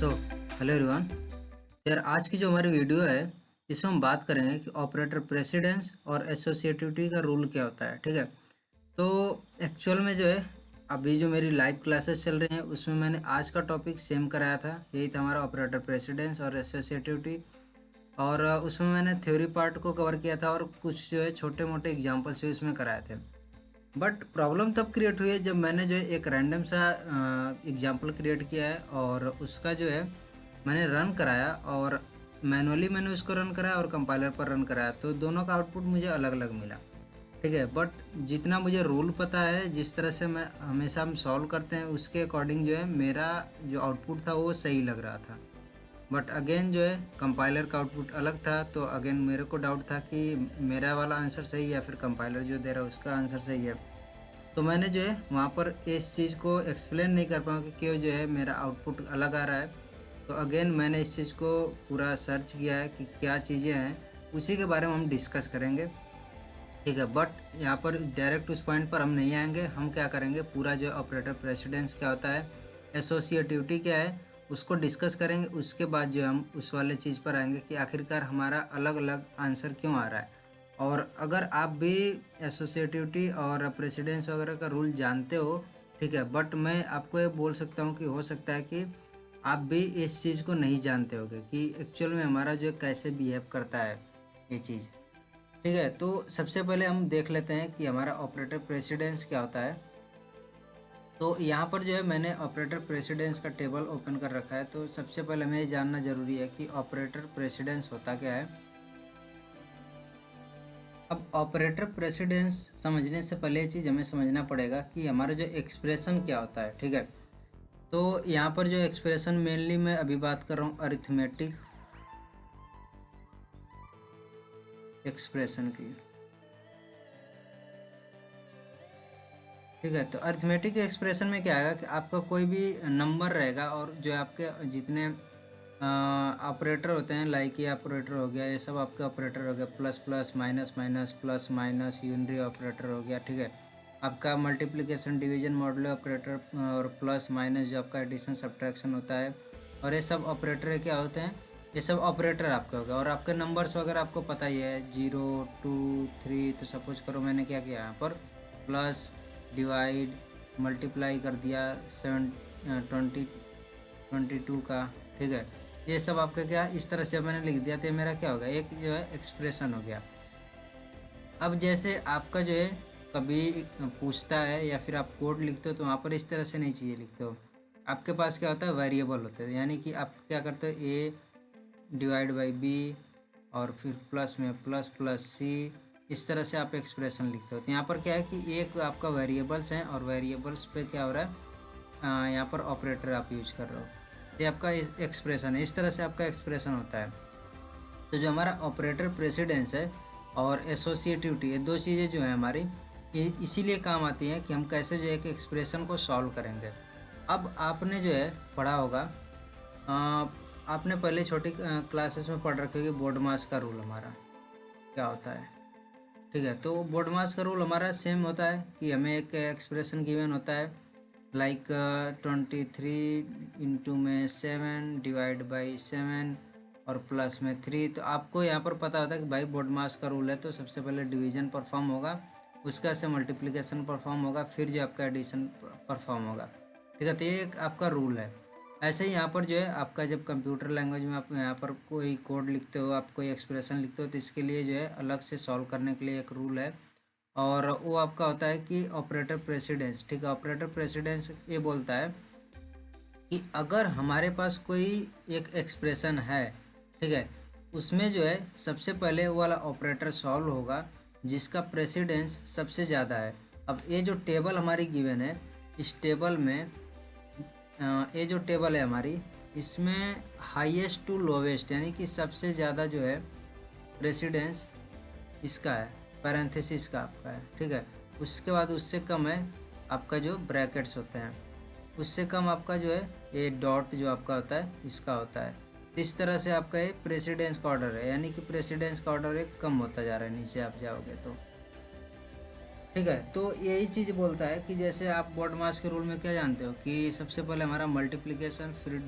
So hello everyone. यार आज की जो हमारी वीडियो है इसमें हम बात करेंगे कि ऑपरेटर प्रेसिडेंस और एसोसिएटिविटी का रूल क्या होता है। ठीक है, तो एक्चुअल में जो है अभी जो मेरी लाइव क्लासेस चल रही हैं उसमें मैंने आज का टॉपिक सेम कराया था, यही था हमारा ऑपरेटर प्रेसिडेंस और एसोसिएटिविटी। और उसमें मैंने थ्योरी पार्ट को कवर किया था और कुछ जो है छोटे मोटे एग्जाम्पल्स भी उसमें कराए थे। बट प्रॉब्लम तब क्रिएट हुई है जब मैंने जो है एक रैंडम सा एग्जाम्पल क्रिएट किया है और उसका जो है मैंने रन कराया और मैनुअली मैंने उसको रन कराया और कंपाइलर पर रन कराया, तो दोनों का आउटपुट मुझे अलग अलग मिला। ठीक है, बट जितना मुझे रूल पता है, जिस तरह से मैं हमेशा हम सॉल्व करते हैं उसके अकॉर्डिंग जो है मेरा जो आउटपुट था वो सही लग रहा था। बट अगेन जो है कंपाइलर का आउटपुट अलग था, तो अगेन मेरे को डाउट था कि मेरा वाला आंसर सही है या फिर कंपाइलर जो दे रहा है उसका आंसर सही है। तो मैंने जो है वहाँ पर इस चीज़ को एक्सप्लेन नहीं कर पाऊँ कि क्यों जो है मेरा आउटपुट अलग आ रहा है। तो अगेन मैंने इस चीज़ को पूरा सर्च किया है कि क्या चीज़ें हैं, उसी के बारे में हम डिस्कस करेंगे। ठीक है, बट यहाँ पर डायरेक्ट उस पॉइंट पर हम नहीं आएंगे। हम क्या करेंगे, पूरा जो ऑपरेटर प्रेसिडेंस क्या होता है, एसोसिएटिविटी क्या है, उसको डिस्कस करेंगे। उसके बाद जो हम उस वाले चीज़ पर आएंगे कि आखिरकार हमारा अलग अलग आंसर क्यों आ रहा है। और अगर आप भी एसोसिएटिविटी और प्रेसिडेंस वगैरह का रूल जानते हो, ठीक है, बट मैं आपको ये बोल सकता हूँ कि हो सकता है कि आप भी इस चीज़ को नहीं जानते होगे कि एक्चुअल में हमारा जो है कैसे बिहेव करता है ये चीज़। ठीक है, तो सबसे पहले हम देख लेते हैं कि हमारा ऑपरेटर प्रेसिडेंस क्या होता है। तो यहाँ पर जो है मैंने ऑपरेटर प्रेसिडेंस का टेबल ओपन कर रखा है। तो सबसे पहले हमें ये जानना जरूरी है कि ऑपरेटर प्रेसिडेंस होता क्या है। अब ऑपरेटर प्रेसिडेंस समझने से पहले ये चीज़ हमें समझना पड़ेगा कि हमारा जो एक्सप्रेशन क्या होता है। ठीक है, तो यहाँ पर जो एक्सप्रेशन मेनली मैं अभी बात कर रहा हूँ अरिथमेटिक एक्सप्रेशन की। ठीक है, तो अरिथमेटिक एक्सप्रेशन में क्या आएगा कि आपका कोई भी नंबर रहेगा और जो आपके जितने ऑपरेटर होते हैं, लाइक ये ऑपरेटर हो गया, ये सब आपके ऑपरेटर हो गया, plus plus minus minus plus minus unary operator हो गया। ठीक है, आपका मल्टीप्लिकेशन डिवीजन मॉडुलो ऑपरेटर और प्लस माइनस जो आपका एडिशन सब्ट्रैक्शन होता है, और ये सब ऑपरेटर क्या होते हैं, ये सब ऑपरेटर आपके हो गए। और आपके नंबर्स वगैरह आपको पता ही है, 0 2 3। तो सपोज करो मैंने क्या किया यहाँ पर, प्लस डिवाइड मल्टीप्लाई कर दिया 22 का। ठीक है, ये सब आपका क्या इस तरह से मैंने लिख दिया, तो मेरा क्या होगा, एक जो है एक्सप्रेशन हो गया। अब जैसे आपका जो है कभी पूछता है या फिर आप कोड लिखते हो तो वहाँ पर इस तरह से नहीं चाहिए लिखते हो। आपके पास क्या होता है, वेरिएबल होते हैं, यानी कि आप क्या करते हो, ए डिवाइड बाई बी और फिर प्लस में प्लस प्लस सी, इस तरह से आप एक्सप्रेशन लिखते हो। तो यहाँ पर क्या है कि एक आपका वेरिएबल्स हैं और वेरिएबल्स पे क्या हो रहा है, यहाँ पर ऑपरेटर आप यूज कर रहे हो। ये आपका एक्सप्रेशन है, इस तरह से आपका एक्सप्रेशन होता है। तो जो हमारा ऑपरेटर प्रेसिडेंस है और एसोसिएटिविटी, ये दो चीज़ें जो हैं हमारी, ये इसीलिए काम आती हैं कि हम कैसे जो है एक एक्सप्रेशन को सॉल्व करेंगे। अब आपने जो है पढ़ा होगा, आपने पहले छोटी क्लासेस में पढ़ रखे होगी बोर्ड मास का रूल हमारा क्या होता है। ठीक है, तो बोर्ड मास का रूल हमारा सेम होता है कि हमें एक एक्सप्रेशन गिवन होता है, लाइक 23 इंटू में 7 डिवाइड बाई 7 और प्लस में 3। तो आपको यहाँ पर पता होता है कि भाई बोर्ड मास का रूल है, तो सबसे पहले डिवीजन परफॉर्म होगा, उसका से मल्टीप्लिकेशन परफॉर्म होगा, फिर जो आपका एडिशन परफॉर्म होगा। ठीक है, तो ये एक आपका रूल है। ऐसे ही यहाँ पर जो है आपका जब कंप्यूटर लैंग्वेज में आप यहाँ पर कोई कोड लिखते हो, आप कोई एक्सप्रेशन लिखते हो, तो इसके लिए जो है अलग से सॉल्व करने के लिए एक रूल है, और वो आपका होता है कि ऑपरेटर प्रेसिडेंस। ठीक है, ऑपरेटर प्रेसिडेंस ये बोलता है कि अगर हमारे पास कोई एक एक्सप्रेशन है, ठीक है, उसमें जो है सबसे पहले वो वाला ऑपरेटर सॉल्व होगा जिसका प्रेसिडेंस सबसे ज़्यादा है। अब ये जो टेबल हमारी गिवन है, इस टेबल में ये जो टेबल है हमारी, इसमें हाईएस्ट टू लोवेस्ट यानी कि सबसे ज़्यादा जो है प्रेसिडेंस इसका है, पैरेंथेसिस का आपका है। ठीक है, उसके बाद उससे कम है आपका जो ब्रैकेट्स होते हैं, उससे कम आपका जो है ये डॉट जो आपका होता है इसका होता है। इस तरह से आपका ये प्रेसिडेंस का ऑर्डर है, यानी कि प्रेसिडेंस का ऑर्डर एक कम होता जा रहा है, नीचे आप जाओगे तो। ठीक है। तो यही चीज़ बोलता है कि जैसे आप बोर्ड मास के रूल में क्या जानते हो कि सबसे पहले हमारा मल्टीप्लिकेशन, फिर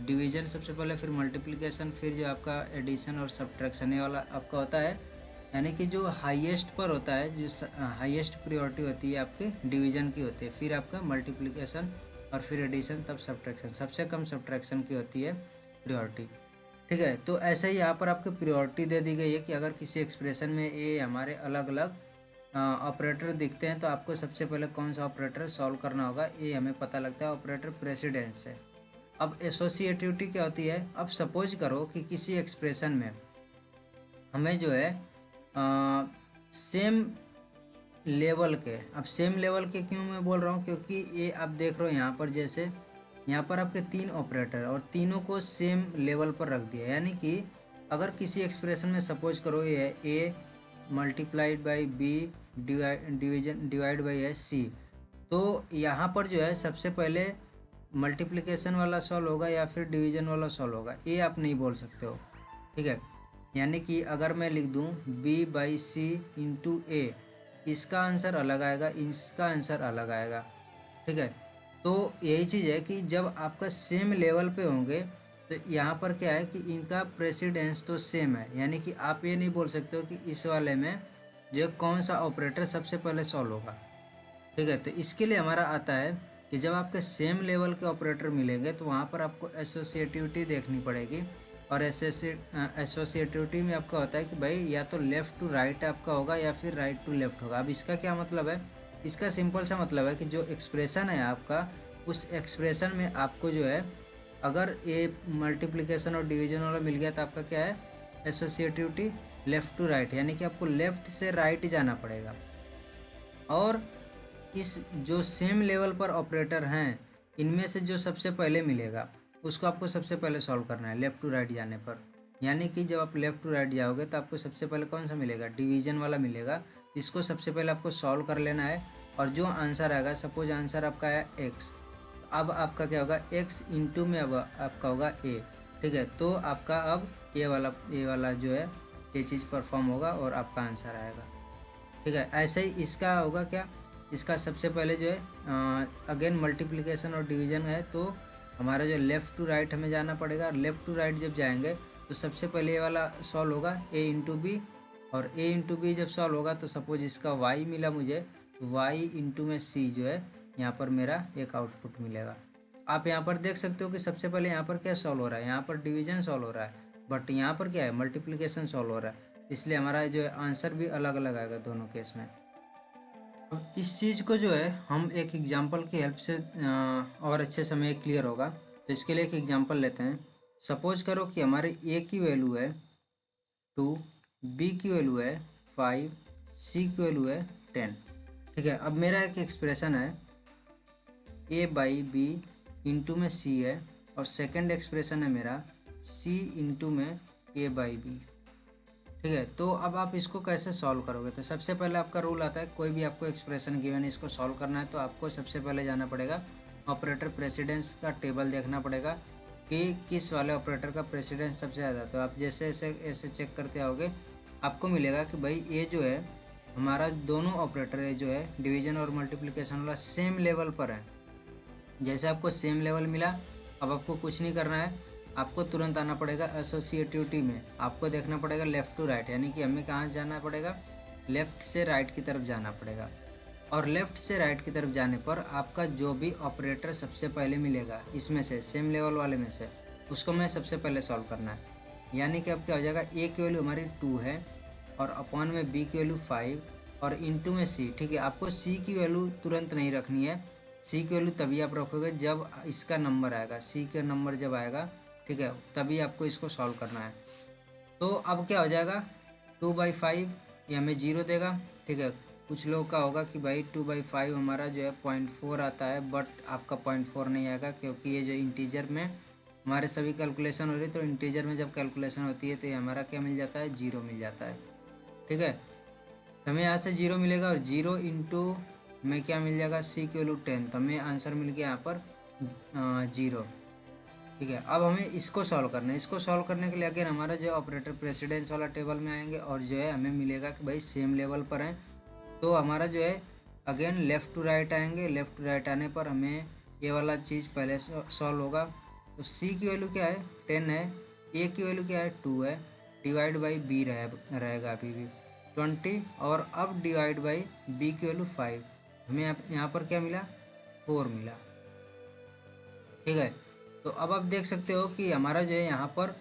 डिवीजन सबसे पहले, फिर मल्टीप्लिकेशन, फिर जो आपका एडिशन और सब्ट्रैक्शन, ये वाला आपका होता है। यानी कि जो हाईएस्ट पर होता है, जो हाईएस्ट प्रायोरिटी होती है आपके डिवीजन की होती है, फिर आपका मल्टीप्लिकेशन और फिर एडिशन, तब सब्ट्रैक्शन। सबसे कम सब्ट्रैक्शन की होती है प्रायोरिटी। ठीक है। तो ऐसे ही यहाँ पर आपको प्रायोरिटी दे दी गई है कि अगर किसी एक्सप्रेशन में ये हमारे अलग अलग ऑपरेटर दिखते हैं तो आपको सबसे पहले कौन सा ऑपरेटर सॉल्व करना होगा, ये हमें पता लगता है ऑपरेटर प्रेसिडेंस से। अब एसोसिएटिविटी क्या होती है? अब सपोज करो कि किसी एक्सप्रेशन में हमें जो है सेम लेवल के, अब सेम लेवल के क्यों मैं बोल रहा हूँ, क्योंकि ये आप देख रहे हो यहाँ पर, जैसे यहाँ पर आपके तीन ऑपरेटर और तीनों को सेम लेवल पर रख दिया। यानी कि अगर किसी एक्सप्रेशन में सपोज करो ये है A multiplied by B divide by है सी, तो यहाँ पर जो है सबसे पहले मल्टीप्लिकेशन वाला सॉल्व होगा या फिर डिवीजन वाला सॉल्व होगा, ये आप नहीं बोल सकते हो। ठीक है। यानी कि अगर मैं लिख दूँ बी बाई सी इंटू ए, इसका आंसर अलग आएगा, इसका आंसर अलग आएगा। ठीक है। तो यही चीज़ है कि जब आपका सेम लेवल पे होंगे तो यहाँ पर क्या है कि इनका प्रेसिडेंस तो सेम है। यानी कि आप ये नहीं बोल सकते हो कि इस वाले में जो कौन सा ऑपरेटर सबसे पहले सॉल्व होगा। ठीक है। तो इसके लिए हमारा आता है कि जब आपके सेम लेवल के ऑपरेटर मिलेंगे तो वहाँ पर आपको एसोसिएटिविटी देखनी पड़ेगी। और एसोसिएटिविटी में आपका होता है कि भाई या तो लेफ़्ट टू राइट आपका होगा या फिर राइट टू लेफ़्ट होगा। अब इसका क्या मतलब है? इसका सिंपल सा मतलब है कि जो एक्सप्रेशन है आपका, उस एक्सप्रेशन में आपको जो है अगर ये मल्टीप्लिकेशन और डिवीजन वाला मिल गया तो आपका क्या है, एसोसिएटिविटी लेफ़्ट टू राइट, यानी कि आपको लेफ़्ट से राइट जाना पड़ेगा। और इस जो सेम लेवल पर ऑपरेटर हैं, इनमें से जो सबसे पहले मिलेगा उसको आपको सबसे पहले सॉल्व करना है लेफ़्ट टू राइट जाने पर। यानी कि जब आप लेफ़्ट टू राइट जाओगे तो आपको सबसे पहले कौन सा मिलेगा? डिवीजन वाला मिलेगा। इसको सबसे पहले आपको सॉल्व कर लेना है और जो आंसर आएगा, सपोज आंसर आपका है एक्स, अब आपका क्या होगा, एक्स इंटू में अब आपका होगा ए। ठीक है। तो आपका अब ये वाला जो है ये चीज़ परफॉर्म होगा और आपका आंसर आएगा। ठीक है। ऐसे ही इसका होगा क्या, इसका सबसे पहले जो है अगेन मल्टीप्लिकेशन और डिवीजन है, तो हमारा जो लेफ़्ट टू राइट हमें जाना पड़ेगा। लेफ़्ट टू राइट जब जाएंगे तो सबसे पहले ये वाला सॉल्व होगा ए इंटू बी, और ए इंटू बी जब सॉल्व होगा तो सपोज इसका वाई मिला मुझे, तो वाई इंटू में सी जो है यहाँ पर मेरा एक आउटपुट मिलेगा। आप यहाँ पर देख सकते हो कि सबसे पहले यहाँ पर क्या सॉल्व हो रहा है, यहाँ पर डिवीजन सॉल्व हो रहा है, बट यहाँ पर क्या है, मल्टीप्लिकेशन सॉल्व हो रहा है। इसलिए हमारा जो है आंसर भी अलग अलग आएगा दोनों केस में। अब इस चीज़ को जो है हम एक एग्जांपल की हेल्प से और अच्छे से हमें क्लियर होगा। तो इसके लिए एक एग्जांपल लेते हैं। सपोज करो कि हमारे ए की वैल्यू है 2, बी की वैल्यू है 5, सी की वैल्यू है 10। ठीक है। अब मेरा एक एक्सप्रेशन है ए बाई बी इंटू में सी है, और सेकंड एक्सप्रेशन है मेरा सी इंटू में ए बाई बी। ठीक है। तो अब आप इसको कैसे सॉल्व करोगे? तो सबसे पहले आपका रूल आता है, कोई भी आपको एक्सप्रेशन गिवन इसको सॉल्व करना है तो आपको सबसे पहले जाना पड़ेगा ऑपरेटर प्रेसिडेंस का टेबल देखना पड़ेगा कि किस वाले ऑपरेटर का प्रेसिडेंस सबसे ज़्यादा। तो आप जैसे ऐसे ऐसे चेक करते आओगे, आपको मिलेगा कि भाई ये जो है हमारा दोनों ऑपरेटर है जो है डिवीजन और मल्टीप्लिकेशन वाला सेम लेवल पर है। जैसे आपको सेम लेवल मिला, अब आपको कुछ नहीं करना है, आपको तुरंत आना पड़ेगा एसोसिएटिविटी में। आपको देखना पड़ेगा लेफ़्ट टू राइट, यानी कि हमें कहाँ जाना पड़ेगा, लेफ़्ट से राइट की तरफ जाना पड़ेगा। और लेफ़्ट से राइट की तरफ जाने पर आपका जो भी ऑपरेटर सबसे पहले मिलेगा इसमें से, सेम लेवल वाले में से, उसको मैं सबसे पहले सॉल्व करना है। यानी कि अब क्या हो जाएगा, ए की वैल्यू हमारी 2 है और अपॉन में बी की वैल्यू 5 और इंटू में सी। ठीक है। आपको सी की वैल्यू तुरंत नहीं रखनी है, सी की वैल्यू तभी आप रखोगे जब इसका नंबर आएगा, सी का नंबर जब आएगा, ठीक है, तभी आपको इसको सॉल्व करना है। तो अब क्या हो जाएगा, 2/5 ये हमें 0 देगा। ठीक है। कुछ लोग का होगा कि भाई 2/5 हमारा जो है 0.4 आता है, बट आपका 0.4 नहीं आएगा, क्योंकि ये जो इंटीजर में हमारे सभी कैलकुलेशन हो रही है, तो इंटीजर में जब कैलकुलेशन होती है तो ये हमारा क्या मिल जाता है, 0 मिल जाता है। ठीक है। हमें यहाँ से 0 मिलेगा और 0 इंटू में क्या मिल जाएगा, सी की वैल्यू 10, तो हमें आंसर मिल गया यहाँ पर 0। ठीक है। अब हमें इसको सॉल्व करना है। इसको सॉल्व करने के लिए अगेन हमारा जो ऑपरेटर प्रेसिडेंस वाला टेबल में आएंगे और जो है हमें मिलेगा कि भाई सेम लेवल पर है, तो हमारा जो है अगेन लेफ़्ट टू राइट आएंगे, लेफ़्ट टू राइट आने पर हमें ये वाला चीज़ पहले सॉल्व होगा। तो सी की वैल्यू क्या है 10 है, ए की वैल्यू क्या है 2 है, डिवाइड बाई बी रहेगा अभी भी 20, और अब डिवाइड बाई बी की वैल्यू 5, हमें यहाँ पर क्या मिला 4 मिला। ठीक है, तो अब आप देख सकते हो कि हमारा जो है यहाँ पर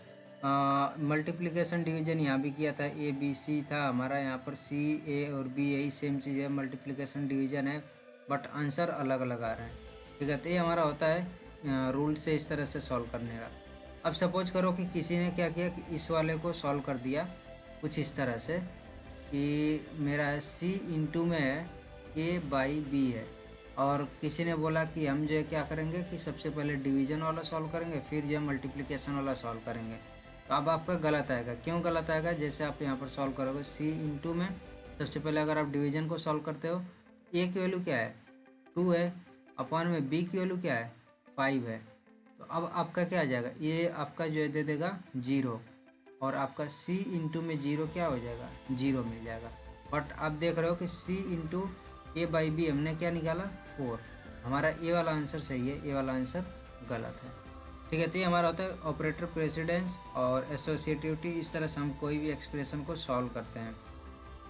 मल्टीप्लिकेशन डिवीजन यहाँ भी किया था, ए बी सी था हमारा, यहाँ पर सी ए और बी यही सेम चीज़ है, मल्टीप्लिकेशन डिवीजन है, बट आंसर अलग अलग आ रहा है। ठीक है, तो ये हमारा होता है रूल से इस तरह से सॉल्व करने का। अब सपोज करो कि किसी ने क्या किया कि इस वाले को सॉल्व कर दिया कुछ इस तरह से कि मेरा सी इंटू में है ए बाई बी है, और किसी ने बोला कि हम जो है क्या करेंगे कि सबसे पहले डिवीजन वाला सॉल्व करेंगे, फिर जो है मल्टीप्लिकेशन वाला सॉल्व करेंगे। तो अब आपका गलत आएगा, क्यों गलत आएगा? जैसे आप यहाँ पर सॉल्व करोगे सी इंटू में सबसे पहले अगर आप डिवीजन को सॉल्व करते हो, ए की वैल्यू क्या है 2 है, अपॉन में बी की वैल्यू क्या है 5 है, तो अब आपका क्या आ जाएगा, ये आपका जो है दे देगा 0, और आपका c इंटू में 0 क्या हो जाएगा 0 मिल जाएगा। बट आप देख रहे हो कि c into a by b हमने क्या निकाला 4, हमारा ए वाला आंसर सही है, ए वाला आंसर गलत है। ठीक है, तो ये हमारा होता है ऑपरेटर प्रेसिडेंस और एसोसिएटिविटी, इस तरह से हम कोई भी एक्सप्रेशन को सॉल्व करते हैं।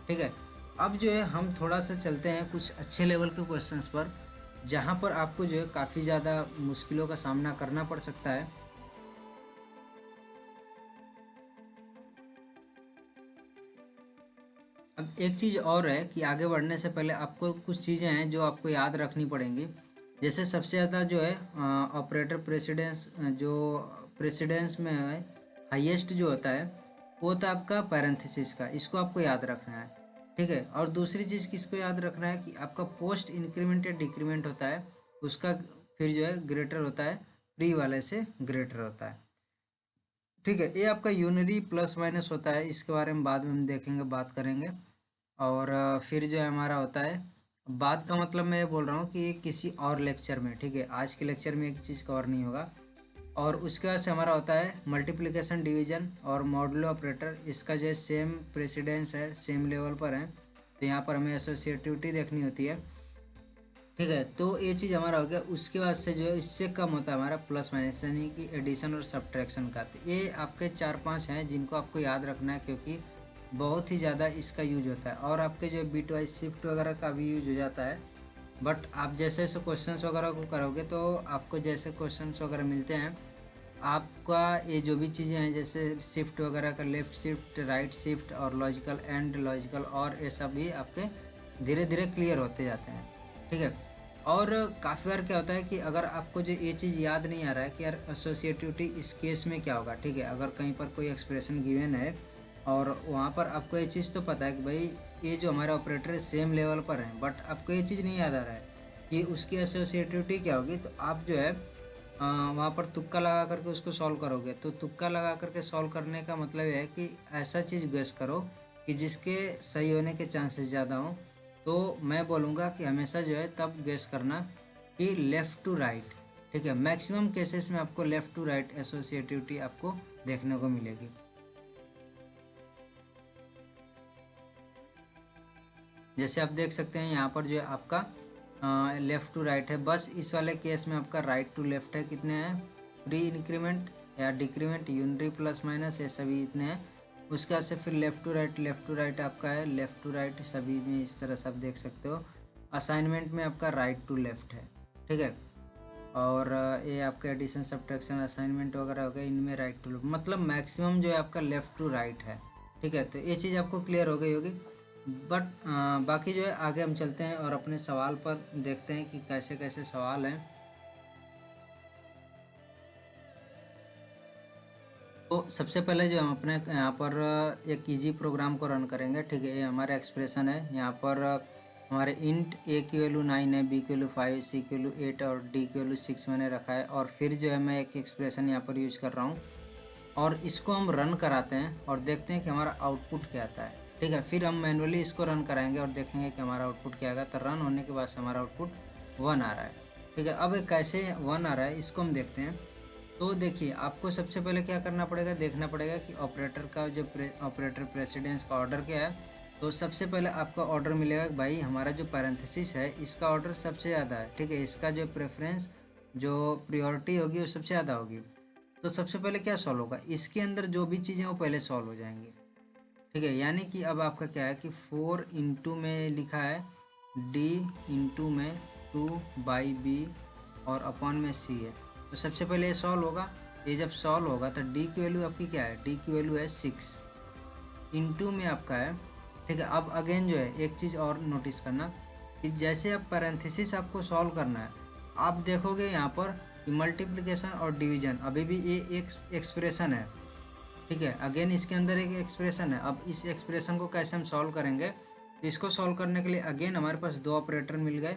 ठीक है, अब जो है हम थोड़ा सा चलते हैं कुछ अच्छे लेवल के क्वेश्चंस पर, जहाँ पर आपको जो है काफ़ी ज़्यादा मुश्किलों का सामना करना पड़ सकता है। अब एक चीज़ और है कि आगे बढ़ने से पहले आपको कुछ चीज़ें हैं जो आपको याद रखनी पड़ेंगी। जैसे सबसे ज़्यादा जो है ऑपरेटर प्रेसिडेंस, जो प्रेसिडेंस में है हाईएस्ट जो होता है वो होता है आपका पैरेंथेसिस का, इसको आपको याद रखना है। ठीक है, और दूसरी चीज़ किसको याद रखना है कि आपका पोस्ट इंक्रीमेंट या डिक्रीमेंट होता है उसका फिर जो है ग्रेटर होता है, प्री वाले से ग्रेटर होता है। ठीक है, ये आपका यूनरी प्लस माइनस होता है, इसके बारे में बाद में हम देखेंगे, बात करेंगे। और फिर जो है हमारा होता है, बात का मतलब मैं ये बोल रहा हूँ कि ये किसी और लेक्चर में, ठीक है, आज के लेक्चर में एक चीज़ कवर नहीं होगा। और उसके बाद से हमारा होता है मल्टीप्लिकेशन डिवीजन और मॉडुलो ऑपरेटर, इसका जो है सेम प्रेसिडेंस है, सेम लेवल पर है, तो यहाँ पर हमें एसोसिएटिविटी देखनी होती है। ठीक है, तो ये चीज़ हमारा हो गया। उसके बाद से जो है इससे कम होता है हमारा प्लस माइनस, यानी कि एडिशन और सब्ट्रैक्शन का। तो ये आपके 4-5 हैं जिनको आपको याद रखना है, क्योंकि बहुत ही ज़्यादा इसका यूज होता है। और आपके जो बिट वाइज शिफ्ट वगैरह का भी यूज हो जाता है, बट आप जैसे जैसे क्वेश्चंस वगैरह को करोगे तो आपको जैसे क्वेश्चंस वगैरह मिलते हैं, आपका ये जो भी चीज़ें हैं जैसे शिफ्ट वगैरह का, लेफ़्ट शिफ्ट, राइट शिफ्ट और लॉजिकल एंड, लॉजिकल और, ये सब भी आपके धीरे धीरे क्लियर होते जाते हैं। ठीक है, और काफ़ी बार क्या होता है कि अगर आपको जो ये चीज़ याद नहीं आ रहा है कि यार एसोसिएटिविटी इस केस में क्या होगा। ठीक है, अगर कहीं पर कोई एक्सप्रेशन गिवन है और वहाँ पर आपको ये चीज़ तो पता है कि भाई ये जो हमारे ऑपरेटर सेम लेवल पर हैं, बट आपको ये चीज़ नहीं याद आ रहा है कि उसकी एसोसिएटिविटी क्या होगी, तो आप जो है वहाँ पर तुक्का लगा करके उसको सॉल्व करोगे। तो तुक्का लगा करके सॉल्व करने का मतलब ये है कि ऐसा चीज़ गेस करो कि जिसके सही होने के चांसेस ज़्यादा हों। तो मैं बोलूँगा कि हमेशा जो है तब गेस करना कि लेफ़्ट टू राइट। ठीक है, मैक्सिमम केसेस में आपको लेफ़्ट टू राइट एसोसिएटिविटी आपको देखने को मिलेगी। जैसे आप देख सकते हैं यहाँ पर जो है आपका लेफ़्ट टू राइट है, बस इस वाले केस में आपका राइट टू लेफ़्ट है। कितने हैं? प्री इंक्रीमेंट या डिक्रीमेंट, यूनरी प्लस माइनस, ये सभी इतने हैं। उसके बाद से फिर लेफ़्ट टू राइट आपका है, लेफ़्ट टू राइट सभी में इस तरह से आप देख सकते हो। असाइनमेंट में आपका राइट टू लेफ़्ट है। ठीक है, और ये आपका एडिशन सब्ट्रैक्शन असाइनमेंट वगैरह हो गया, इनमें राइट टू लेफ्ट, मतलब मैक्सिमम जो है आपका लेफ़्ट टू राइट है। ठीक है, तो ये चीज़ आपको क्लियर हो गई होगी। बट बाकी जो है आगे हम चलते हैं और अपने सवाल पर देखते हैं कि कैसे कैसे सवाल हैं। तो सबसे पहले जो हम अपने यहाँ पर एक इजी प्रोग्राम को रन करेंगे। ठीक है, ये हमारा एक्सप्रेशन है। यहाँ पर हमारे इंट ए की वैल्यू 9 है, बी की वैल्यू 5 है, सी की वैल्यू 8 और डी की वैल्यू 6 मैंने रखा है। और फिर जो है मैं एक एक्सप्रेशन यहाँ पर यूज कर रहा हूँ और इसको हम रन कराते हैं और देखते हैं कि हमारा आउटपुट क्या आता है। ठीक है, फिर हम मैनुअली इसको रन कराएंगे और देखेंगे कि हमारा आउटपुट क्या आएगा। तो रन होने के बाद से हमारा आउटपुट 1 आ रहा है। ठीक है, अब कैसे 1 आ रहा है इसको हम देखते हैं। तो देखिए, आपको सबसे पहले क्या करना पड़ेगा, देखना पड़ेगा कि ऑपरेटर का जो ऑपरेटर प्रेसिडेंस का ऑर्डर क्या है। तो सबसे पहले आपका ऑर्डर मिलेगा कि भाई हमारा जो पैरेंथेसिस है इसका ऑर्डर सबसे ज़्यादा है, ठीक है, इसका जो प्रेफरेंस जो प्रायोरिटी होगी वो सबसे ज़्यादा होगी। तो सबसे पहले क्या सॉल्व होगा, इसके अंदर जो भी चीज़ें वो पहले सॉल्व हो जाएंगी, ठीक है। यानी कि अब आपका क्या है कि 4 इंटू में लिखा है डी इंटू में 2/b और अपॉन में सी है। तो सबसे पहले ये सॉल्व होगा। ये जब सॉल्व होगा तो डी की वैल्यू आपकी क्या है, डी की वैल्यू है 6 इंटू में आपका है, ठीक है। अब अगेन जो है एक चीज़ और नोटिस करना कि जैसे अब पैरेंथेसिस आपको सॉल्व करना है, आप देखोगे यहाँ पर कि मल्टीप्लिकेशन और डिवीजन अभी भी ये एक एक्सप्रेशन है, ठीक है। अगेन इसके अंदर एक एक्सप्रेशन है। अब इस एक्सप्रेशन को कैसे हम सॉल्व करेंगे, तो इसको सॉल्व करने के लिए अगेन हमारे पास दो ऑपरेटर मिल गए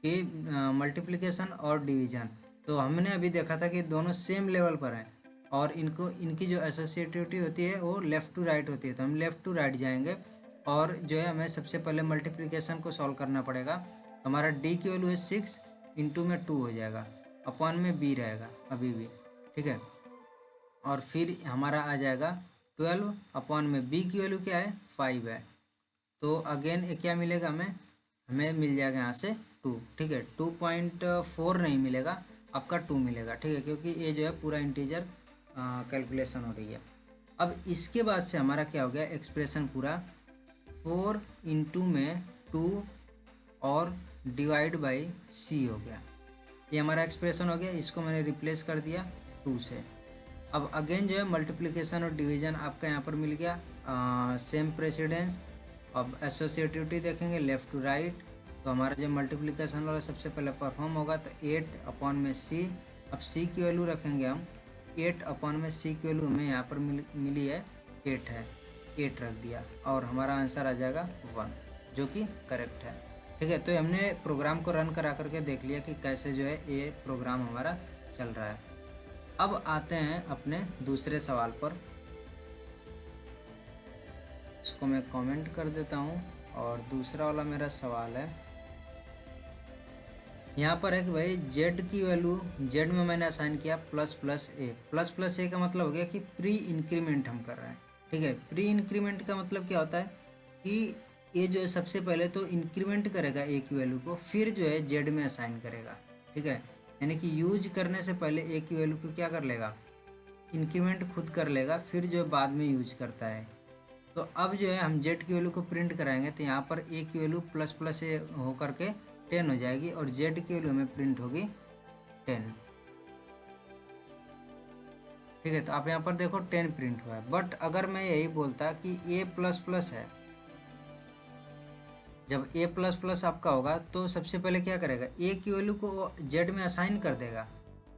कि मल्टीप्लिकेशन और डिवीजन। तो हमने अभी देखा था कि दोनों सेम लेवल पर हैं और इनकी जो एसोसिएटिविटी होती है वो लेफ़्ट टू राइट होती है। तो हम लेफ़्ट टू राइट जाएंगे और जो है हमें सबसे पहले मल्टीप्लिकेशन को सॉल्व करना पड़ेगा। तो हमारा डी की वैल्यू है 6 इंटू में 2 हो जाएगा, अपॉन में बी रहेगा अभी भी, ठीक है। और फिर हमारा आ जाएगा 12 अपॉन में बी की वैल्यू क्या है 5 है। तो अगेन ये क्या मिलेगा हमें, हमें मिल जाएगा यहाँ से 2, ठीक है। 2.4 नहीं मिलेगा, आपका 2 मिलेगा, ठीक है, क्योंकि ये जो है पूरा इंटीजर कैलकुलेशन हो रही है। अब इसके बाद से हमारा क्या हो गया एक्सप्रेशन पूरा 4 इंटू में 2 और डिवाइड बाई सी हो गया। ये हमारा एक्सप्रेशन हो गया, इसको मैंने रिप्लेस कर दिया 2 से। अब अगेन जो है मल्टीप्लिकेशन और डिवीजन आपका यहाँ पर मिल गया, सेम प्रेसिडेंस। अब एसोसिएटिविटी देखेंगे लेफ़्ट टू राइट। तो हमारा जो मल्टीप्लिकेशन वाला सबसे पहले परफॉर्म होगा तो 8 अपॉन में सी। अब सी की वैल्यू रखेंगे हम 8 अपॉन में सी की वैल्यू हमें यहाँ पर मिली है 8 है, 8 रख दिया और हमारा आंसर आ जाएगा 1, जो कि करेक्ट है, ठीक है। तो हमने प्रोग्राम को रन करा करके देख लिया कि कैसे जो है ये प्रोग्राम हमारा चल रहा है। अब आते हैं अपने दूसरे सवाल पर। इसको मैं कमेंट कर देता हूँ और दूसरा वाला मेरा सवाल है यहाँ पर है कि भाई जेड की वैल्यू, जेड में मैंने असाइन किया प्लस प्लस ए। प्लस प्लस ए का मतलब हो गया कि प्री इंक्रीमेंट हम कर रहे हैं, ठीक है। प्री इंक्रीमेंट का मतलब क्या होता है कि ये जो है सबसे पहले तो इंक्रीमेंट करेगा ए की वैल्यू को, फिर जो है जेड में असाइन करेगा, ठीक है। यानी कि यूज करने से पहले ए की वैल्यू को क्या कर लेगा, इंक्रीमेंट खुद कर लेगा, फिर जो है बाद में यूज करता है। तो अब जो है हम जेड की वैल्यू को प्रिंट कराएंगे तो यहाँ पर ए की वैल्यू प्लस प्लस ए होकर के 10 हो जाएगी और जेड की वैल्यू हमें प्रिंट होगी 10, ठीक है। तो आप यहाँ पर देखो 10 प्रिंट हुआ है। बट अगर मैं यही बोलता कि ए प्लस प्लस है, जब ए प्लस प्लस आपका होगा तो सबसे पहले क्या करेगा, ए की वैल्यू को जेड में असाइन कर देगा,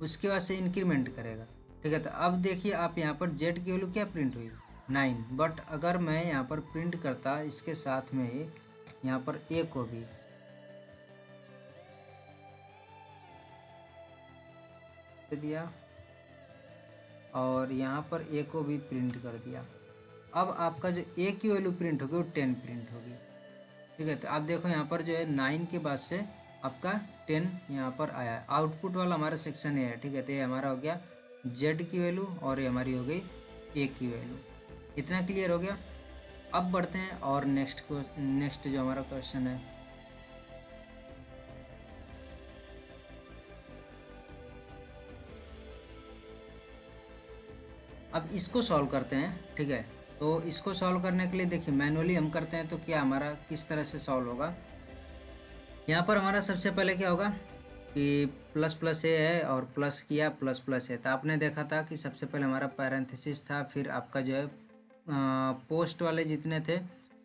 उसके बाद से इंक्रीमेंट करेगा, ठीक है। तो अब देखिए आप यहाँ पर जेड की वैल्यू क्या प्रिंट हुई 9। बट अगर मैं यहाँ पर प्रिंट करता इसके साथ में ही यहाँ पर ए को भी दिया और यहाँ पर ए को भी प्रिंट कर दिया, अब आपका जो ए की वैल्यू प्रिंट होगी वो 10 प्रिंट होगी, ठीक है। तो आप देखो यहाँ पर जो है 9 के बाद से आपका 10 यहाँ पर आया है। आउटपुट वाला हमारा सेक्शन ए है, ठीक है। तो ये हमारा हो गया जेड की वैल्यू और ये हमारी हो गई ए की वैल्यू। इतना क्लियर हो गया। अब बढ़ते हैं और नेक्स्ट जो हमारा क्वेश्चन है, अब इसको सॉल्व करते हैं, ठीक है। तो इसको सॉल्व करने के लिए देखिए मैनुअली हम करते हैं तो क्या हमारा किस तरह से सॉल्व होगा। यहाँ पर हमारा सबसे पहले क्या होगा कि प्लस प्लस ए है और प्लस किया प्लस प्लस है। तो आपने देखा था कि सबसे पहले हमारा पैरेंथेसिस था, फिर आपका जो है पोस्ट वाले जितने थे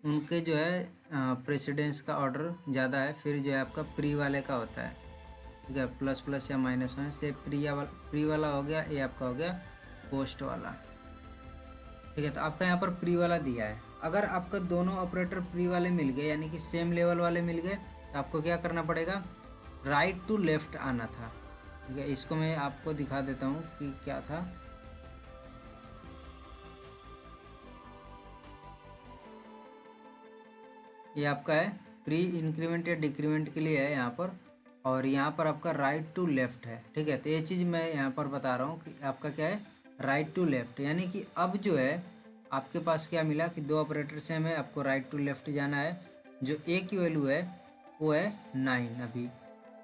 उनके जो है प्रेसिडेंस का ऑर्डर ज़्यादा है, फिर जो है आपका प्री वाले का होता है, ठीक है। प्लस प्लस या -1 से प्री वाला हो गया, ये आपका हो गया पोस्ट वाला, ठीक है। तो आपका यहाँ पर प्री वाला दिया है। अगर आपका दोनों ऑपरेटर प्री वाले मिल गए यानी कि सेम लेवल वाले मिल गए तो आपको क्या करना पड़ेगा, राइट टू लेफ्ट आना था, ठीक है। इसको मैं आपको दिखा देता हूँ कि क्या था। ये आपका है प्री इंक्रीमेंट या डिक्रीमेंट के लिए है यहाँ पर, और यहाँ पर आपका राइट टू लेफ्ट है, ठीक है। तो ये चीज़ मैं यहाँ पर बता रहा हूँ कि आपका क्या है राइट टू लेफ्ट, यानी कि अब जो है आपके पास क्या मिला कि दो ऑपरेटर सेम है, आपको राइट टू लेफ्ट जाना है। जो ए की वैल्यू है वो है 9 अभी।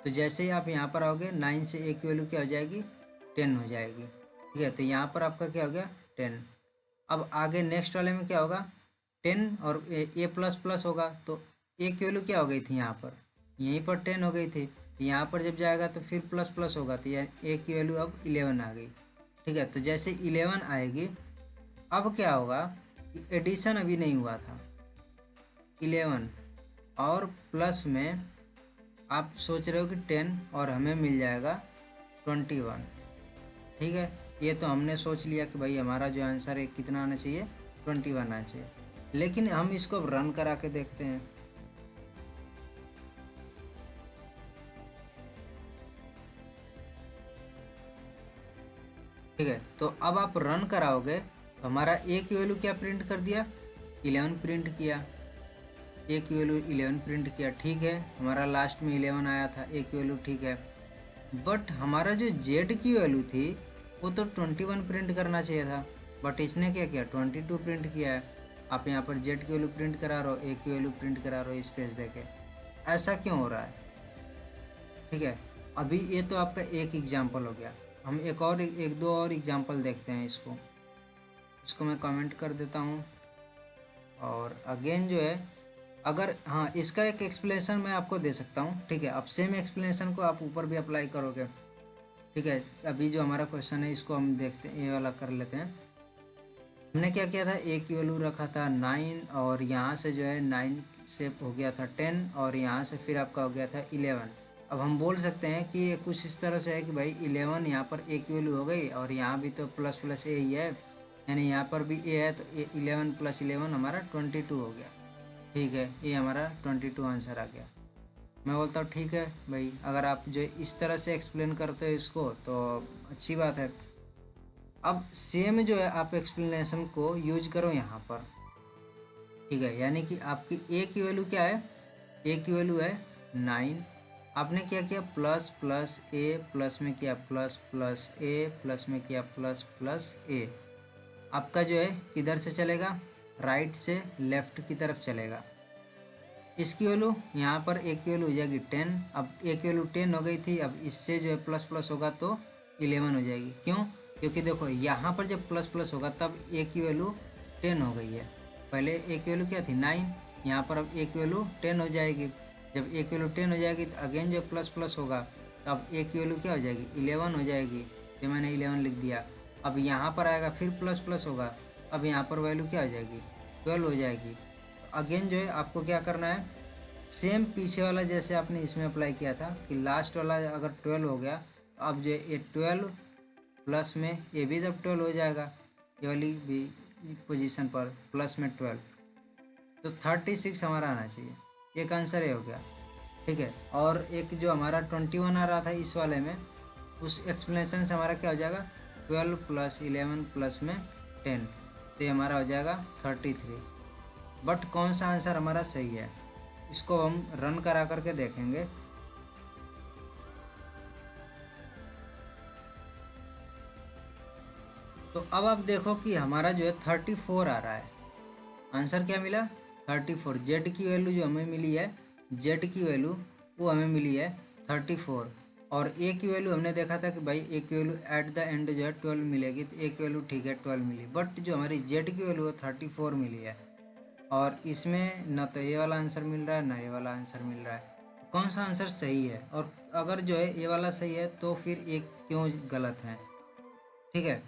तो जैसे ही आप यहाँ पर आओगे 9 से ए की वैल्यू क्या हो जाएगी, 10 हो जाएगी। ठीक है, तो यहाँ पर आपका क्या हो गया 10। अब आगे नेक्स्ट वाले में क्या होगा, 10 और ए प्लस प्लस होगा, तो ए की वैल्यू क्या हो गई थी यहाँ पर, यहीं पर 10 हो गई थी। यहाँ पर जब जाएगा तो फिर प्लस प्लस होगा, तो यानी ए की वैल्यू अब 11 आ गई। ठीक है, तो जैसे 11 आएगी अब क्या होगा, एडिशन अभी नहीं हुआ था, 11 और प्लस में आप सोच रहे हो कि 10 और हमें मिल जाएगा 21। ठीक है, ये तो हमने सोच लिया कि भाई हमारा जो आंसर है कितना आना चाहिए, 21 आना चाहिए। लेकिन हम इसको अब रन करा के देखते हैं। ठीक है, तो अब आप रन कराओगे तो हमारा ए की वैल्यू क्या प्रिंट कर दिया, 11 प्रिंट किया। ए की वैल्यू 11 प्रिंट किया, ठीक है, हमारा लास्ट में 11 आया था, ए की वैल्यू ठीक है। बट हमारा जो जेड की वैल्यू थी वो तो 21 प्रिंट करना चाहिए था, बट इसने क्या किया 22 प्रिंट किया है। आप यहाँ पर जेड की वैल्यू प्रिंट करा रहे हो, ए की वैल्यू प्रिंट करा रहे हो स्पेस देके, ऐसा क्यों हो रहा है। ठीक है, अभी ये तो आपका एक एग्जाम्पल हो गया। हम एक दो और एग्जाम्पल देखते हैं। इसको मैं कमेंट कर देता हूँ। और अगेन जो है, अगर हाँ इसका एक एक्सप्लेनेशन मैं आपको दे सकता हूँ। ठीक है, अब सेम एक्सप्लेनेशन को आप ऊपर भी अप्लाई करोगे। ठीक है, अभी जो हमारा क्वेश्चन है इसको हम देखते हैं, ये वाला कर लेते हैं। हमने क्या किया था, ए की वैल्यू रखा था 9 और यहाँ से जो है 9 से हो गया था 10 और यहाँ से फिर आपका हो गया था 11। अब हम बोल सकते हैं कि ये कुछ इस तरह से है कि भाई 11 यहाँ पर ए की वैल्यू हो गई और यहाँ भी तो प्लस प्लस ए ही है, यानी यहाँ पर भी ए है, तो 11 प्लस 11 हमारा 22 हो गया। ठीक है, ये हमारा 22 आंसर आ गया। मैं बोलता हूँ ठीक है भाई, अगर आप जो इस तरह से एक्सप्लेन करते हो इसको तो अच्छी बात है। अब सेम जो है आप एक्सप्लेनेशन को यूज करो यहाँ पर। ठीक है, यानी कि आपकी ए की वैल्यू क्या है, ए की वैल्यू है 9। आपने क्या किया, प्लस प्लस ए, प्लस में किया प्लस प्लस ए, प्लस में किया प्लस प्लस ए। आपका जो है किधर से चलेगा, राइट से लेफ्ट की तरफ चलेगा। इसकी वैल्यू यहाँ पर ए की वैल्यू हो जाएगी 10। अब ए की वैल्यू 10 हो गई थी, अब इससे जो है प्लस प्लस होगा तो 11 हो जाएगी। क्यों, क्योंकि देखो यहाँ पर जब प्लस प्लस होगा तब ए की वैल्यू 10 हो गई है। पहले ए की वैल्यू क्या थी 9, यहाँ पर अब ए की वैल्यू 10 हो जाएगी। जब ए की वैल्यू 10 हो जाएगी तो अगेन जो प्लस प्लस होगा तब ए की वैल्यू क्या हो जाएगी 11 हो जाएगी। तो मैंने 11 लिख दिया। अब यहाँ पर आएगा फिर प्लस प्लस होगा, अब यहाँ पर वैल्यू क्या हो जाएगी 12 हो जाएगी। अगेन जो है आपको क्या करना है, सेम पीछे वाला जैसे आपने इसमें अप्लाई किया था कि लास्ट वाला अगर 12 हो गया तो अब जो ये 12 प्लस में ये भी जब 12 हो जाएगा, ये वाली भी पोजीशन पर प्लस में 12, तो 36 हमारा आना चाहिए। एक आंसर ये हो गया। ठीक है, और एक जो हमारा 21 आ रहा था इस वाले में, उस एक्सप्लेनेशन से हमारा क्या हो जाएगा 12 प्लस 11 प्लस में 10, तो ये हमारा हो जाएगा 33। बट कौन सा आंसर हमारा सही है, इसको हम रन करा करके देखेंगे। तो अब आप देखो कि हमारा जो है 34 आ रहा है। आंसर क्या मिला 34। जेड की वैल्यू जो हमें मिली है, जेड की वैल्यू वो हमें मिली है 34। और ए की वैल्यू हमने देखा था कि भाई ए की वैल्यू एट द एंड जो है 12 मिलेगी, तो ए की वैल्यू ठीक है 12 मिली। बट जो हमारी जेड की वैल्यू है 34 मिली है, और इसमें ना तो ये वाला आंसर मिल रहा है ना ये वाला आंसर मिल रहा है। कौन सा आंसर सही है, और अगर जो है ये वाला सही है तो फिर ये क्यों गलत है। ठीक है,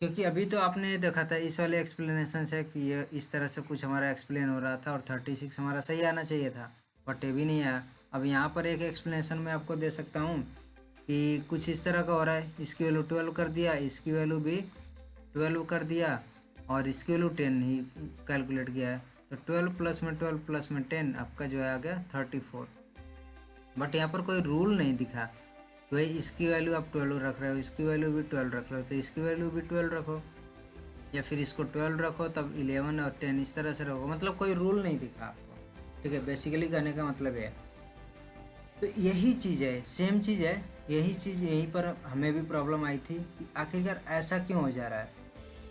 क्योंकि अभी तो आपने देखा था इस वाले एक्सप्लेनेशन से कि ये इस तरह से कुछ हमारा एक्सप्लेन हो रहा था और 36 हमारा सही आना चाहिए था, बट ये भी नहीं आया। अब यहाँ पर एक एक्सप्लेनेशन मैं आपको दे सकता हूँ कि कुछ इस तरह का हो रहा है, इसकी वैल्यू 12 कर दिया, इसकी वैल्यू भी 12 कर दिया और इसकी वैल्यू 10 ही कैलकुलेट किया है, तो 12 प्लस में 12 प्लस में 10 आपका जो है आ गया 34। बट यहाँ पर कोई रूल नहीं दिखा, तो भाई इसकी वैल्यू आप 12 रख रहे हो, इसकी वैल्यू भी 12 रख रहे हो, तो इसकी वैल्यू भी 12 रखो, या फिर इसको 12 रखो तब 11 और 10 इस तरह से रखो। मतलब कोई रूल नहीं दिखा आपको। ठीक है, बेसिकली कहने का मतलब है। तो यही चीज़ है, सेम चीज़ है, यही चीज़ यहीं पर हमें भी प्रॉब्लम आई थी कि आखिरकार ऐसा क्यों हो जा रहा है।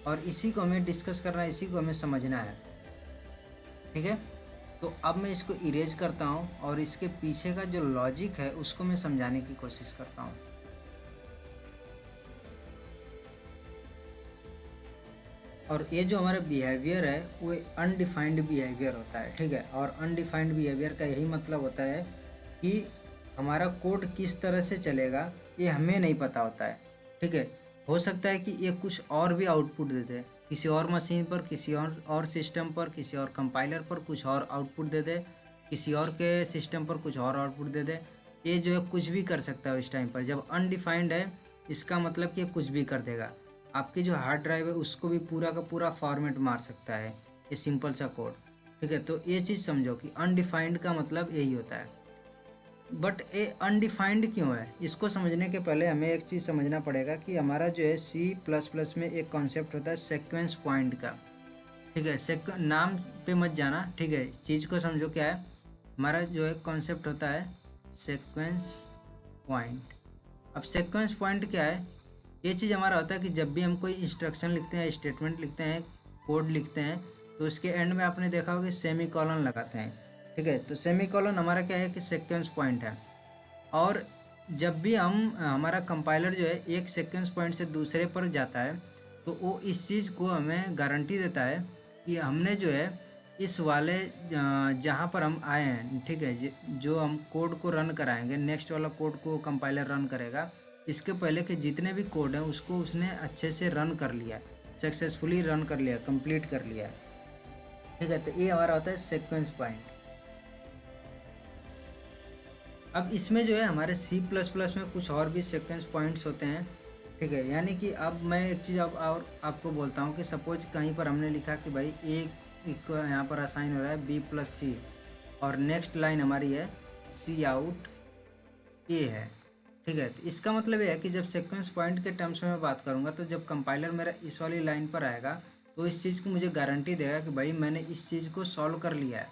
और इसी को हमें डिस्कस करना है, इसी को हमें समझना है, ठीक है। तो अब मैं इसको इरेज करता हूँ और इसके पीछे का जो लॉजिक है उसको मैं समझाने की कोशिश करता हूँ। और ये जो हमारा बिहेवियर है वो अनडिफाइंड बिहेवियर होता है, ठीक है। और अनडिफाइंड बिहेवियर का यही मतलब होता है कि हमारा कोड किस तरह से चलेगा ये हमें नहीं पता होता है, ठीक है। हो सकता है कि ये कुछ और भी आउटपुट दे दे, किसी और मशीन पर, किसी और सिस्टम पर, किसी और कंपाइलर पर कुछ और आउटपुट दे दे, किसी और के सिस्टम पर कुछ और आउटपुट दे दे। ये जो है कुछ भी कर सकता है इस टाइम पर। जब अनडिफाइंड है इसका मतलब कि ये कुछ भी कर देगा। आपकी जो हार्ड ड्राइव है उसको भी पूरा का पूरा फॉर्मेट मार सकता है ये सिंपल सा कोड, ठीक है। तो ये चीज़ समझो कि अनडिफाइंड का मतलब यही होता है। बट ये अनडिफाइंड क्यों है, इसको समझने के पहले हमें एक चीज़ समझना पड़ेगा कि हमारा जो है C++ में एक कॉन्सेप्ट होता है सीक्वेंस पॉइंट का, ठीक है। नाम पे मत जाना, ठीक है, चीज़ को समझो क्या है। हमारा जो है कॉन्सेप्ट होता है सीक्वेंस पॉइंट। अब सीक्वेंस पॉइंट क्या है, ये चीज़ हमारा होता है कि जब भी हम कोई इंस्ट्रक्शन लिखते हैं, स्टेटमेंट लिखते हैं, कोड लिखते हैं, तो उसके एंड में आपने देखा होगा सेमी कॉलन लगाते हैं, ठीक है। तो सेमी कॉलन हमारा क्या है कि सीक्वेंस पॉइंट है। और जब भी हमारा कंपाइलर जो है एक सीक्वेंस पॉइंट से दूसरे पर जाता है तो वो इस चीज़ को हमें गारंटी देता है कि हमने जो है इस वाले जहाँ पर हम आए हैं, ठीक है, जो हम कोड को रन कराएंगे, नेक्स्ट वाला कोड को कंपाइलर रन करेगा, इसके पहले के जितने भी कोड हैं उसको उसने अच्छे से रन कर लिया, सक्सेसफुली रन कर लिया, कंप्लीट कर लिया, ठीक है। तो ये हमारा होता है सीक्वेंस पॉइंट। अब इसमें जो है हमारे C++ में कुछ और भी सीक्वेंस पॉइंट्स होते हैं, ठीक है। यानी कि अब मैं एक चीज़ अब और आपको बोलता हूँ कि सपोज कहीं पर हमने लिखा कि भाई एक यहाँ पर असाइन हो रहा है B+C और नेक्स्ट लाइन हमारी है C आउट A है, ठीक है। तो इसका मतलब ये है कि जब सीक्वेंस पॉइंट के टर्म्स में मैं बात करूँगा तो जब कंपाइलर मेरा इस वाली लाइन पर आएगा तो इस चीज़ की मुझे गारंटी देगा कि भाई मैंने इस चीज़ को सॉल्व कर लिया है,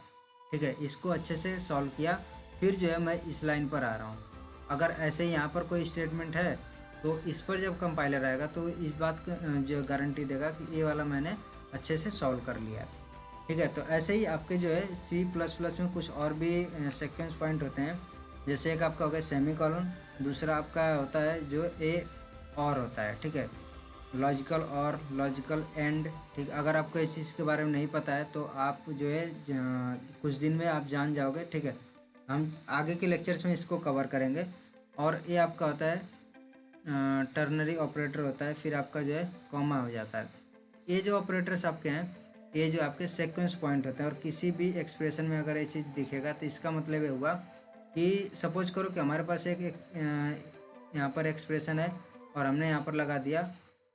ठीक है, इसको अच्छे से सॉल्व किया, फिर जो है मैं इस लाइन पर आ रहा हूँ। अगर ऐसे ही यहाँ पर कोई स्टेटमेंट है तो इस पर जब कंपाइलर आएगा तो इस बात का जो गारंटी देगा कि ये वाला मैंने अच्छे से सॉल्व कर लिया है, ठीक है। तो ऐसे ही आपके जो है C++ में कुछ और भी सीक्वेंस पॉइंट होते हैं। जैसे एक आपका हो गया सेमी कॉलन, दूसरा आपका होता है जो ए और होता है, ठीक है, लॉजिकल और लॉजिकल एंड, ठीक। अगर आपको इस चीज़ के बारे में नहीं पता है तो आप जो है कुछ दिन में आप जान जाओगे, ठीक है। हम आगे के लेक्चर्स में इसको कवर करेंगे। और ये आपका होता है टर्नरी ऑपरेटर होता है, फिर आपका जो है कॉमा हो जाता है। ये जो ऑपरेटर्स आपके हैं ये जो आपके सीक्वेंस पॉइंट होते हैं। और किसी भी एक्सप्रेशन में अगर ये चीज़ दिखेगा तो इसका मतलब ये हुआ कि सपोज करो कि हमारे पास एक यहाँ पर एक्सप्रेशन है और हमने यहाँ पर लगा दिया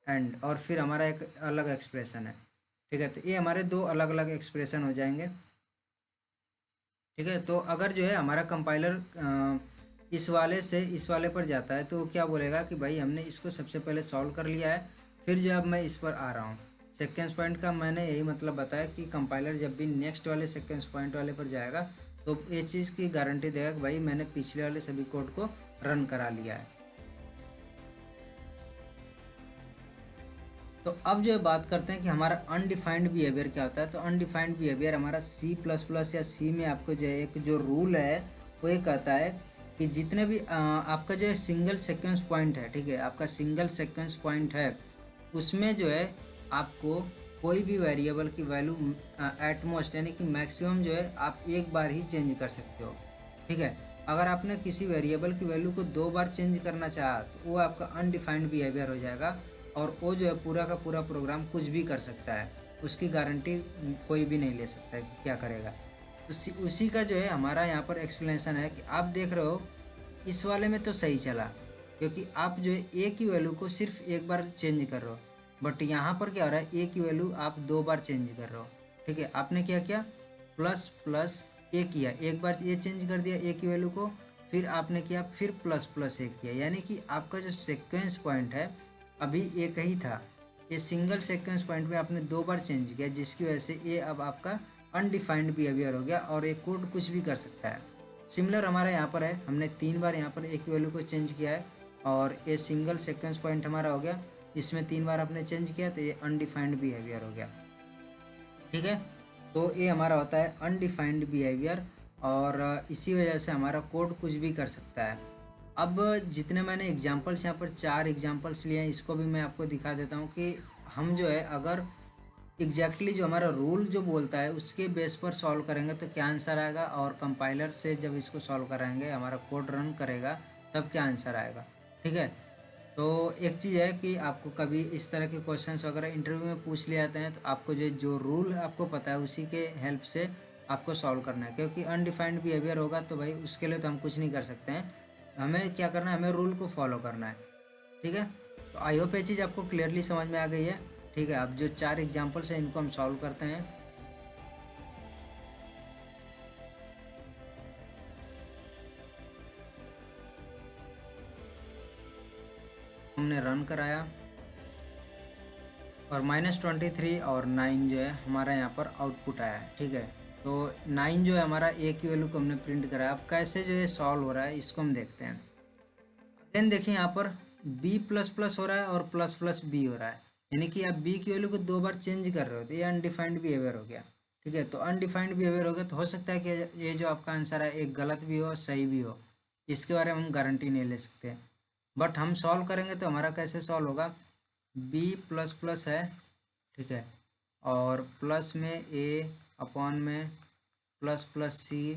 एंड, और फिर हमारा एक अलग एक्सप्रेशन है, ठीक है। तो ये हमारे दो अलग अलग एक्सप्रेशन हो जाएंगे, ठीक है। तो अगर जो है हमारा कंपाइलर इस वाले से इस वाले पर जाता है तो क्या बोलेगा कि भाई हमने इसको सबसे पहले सॉल्व कर लिया है, फिर जो अब मैं इस पर आ रहा हूँ। सीक्वेंस पॉइंट का मैंने यही मतलब बताया कि कंपाइलर जब भी नेक्स्ट वाले सीक्वेंस पॉइंट वाले पर जाएगा तो ये चीज़ की गारंटी देगा कि भाई मैंने पिछले वाले सभी कोड को रन करा लिया है। तो अब जो है बात करते हैं कि हमारा अनडिफाइंड बिहेवियर क्या होता है। तो अनडिफाइंड बिहेवियर हमारा C++ या C में आपको जो है एक जो रूल है वो ये कहता है कि जितने भी आपका जो है सिंगल सीक्वेंस पॉइंट है, ठीक है, आपका सिंगल सीक्वेंस पॉइंट है, उसमें जो है आपको कोई भी वेरिएबल की वैल्यू एट मोस्ट यानी कि मैक्सिमम जो है आप एक बार ही चेंज कर सकते हो, ठीक है। अगर आपने किसी वेरिएबल की वैल्यू को 2 बार चेंज करना चाहा तो वो आपका अनडिफाइंड बिहेवियर हो जाएगा और वो जो है पूरा का पूरा प्रोग्राम कुछ भी कर सकता है, उसकी गारंटी कोई भी नहीं ले सकता है कि क्या करेगा। तो उसी का जो है हमारा यहाँ पर एक्सप्लेनेशन है कि आप देख रहे हो इस वाले में तो सही चला क्योंकि आप जो है ए की वैल्यू को सिर्फ एक बार चेंज कर रहे हो, बट यहाँ पर क्या हो रहा है ए की वैल्यू आप 2 बार चेंज कर रहे हो, ठीक है। आपने क्या किया, प्लस प्लस ए किया, एक बार ए चेंज कर दिया ए की वैल्यू को, फिर आपने किया फिर प्लस प्लस ए किया, यानी कि आपका जो सीक्वेंस पॉइंट है अभी एक ही था, ये सिंगल सीक्वेंस पॉइंट में आपने 2 बार चेंज किया जिसकी वजह से ये अब आपका अनडिफाइंड बिहेवियर हो गया और ये कोड कुछ भी कर सकता है। सिमिलर हमारा यहाँ पर है, हमने 3 बार यहाँ पर एक वैल्यू को चेंज किया है और ये सिंगल सीक्वेंस पॉइंट हमारा हो गया। इसमें 3 बार आपने चेंज किया तो ये अनडिफाइंड बिहेवियर हो गया। ठीक है, तो ये हमारा होता है अनडिफाइंड बिहेवियर, और इसी वजह से हमारा कोड कुछ भी कर सकता है। अब जितने मैंने एग्जांपल्स यहाँ पर 4 एग्जांपल्स लिए हैं, इसको भी मैं आपको दिखा देता हूँ कि हम जो है अगर एग्जैक्टली जो हमारा रूल जो बोलता है उसके बेस पर सॉल्व करेंगे तो क्या आंसर आएगा, और कंपाइलर से जब इसको सॉल्व कराएंगे हमारा कोड रन करेगा तब क्या आंसर आएगा। ठीक है, तो एक चीज़ है कि आपको कभी इस तरह के क्वेश्चंस वगैरह इंटरव्यू में पूछ लिए जाते हैं तो आपको जो रूल आपको पता है उसी के हेल्प से आपको सॉल्व करना है, क्योंकि अनडिफाइंड बिहेवियर होगा तो भाई उसके लिए तो हम कुछ नहीं कर सकते हैं। हमें क्या करना है, हमें रूल को फॉलो करना है। ठीक है, तो आई होप ये चीज़ आपको क्लियरली समझ में आ गई है। ठीक है, अब जो 4 एग्जाम्पल्स हैं इनको हम सॉल्व करते हैं। हमने रन कराया और -23 और 9 जो है हमारा यहाँ पर आउटपुट आया है। ठीक है, तो 9 जो है हमारा ए की वैल्यू को हमने प्रिंट कराया। अब कैसे जो है सॉल्व हो रहा है इसको हम देखते हैं। अगेन देखिए यहाँ पर b++ हो रहा है और ++b हो रहा है, यानी कि आप b की वैल्यू को 2 बार चेंज कर रहे हो तो ये अनडिफाइंड बिहेवियर हो गया। ठीक है, तो अनडिफाइंड बिहेवियर हो गया तो हो सकता है कि ये जो आपका आंसर है एक गलत भी हो सही भी हो, इसके बारे में हम गारंटी नहीं ले सकते। बट हम सॉल्व करेंगे तो हमारा कैसे सॉल्व होगा, b++ है। ठीक है, और प्लस में a अपॉन में ++c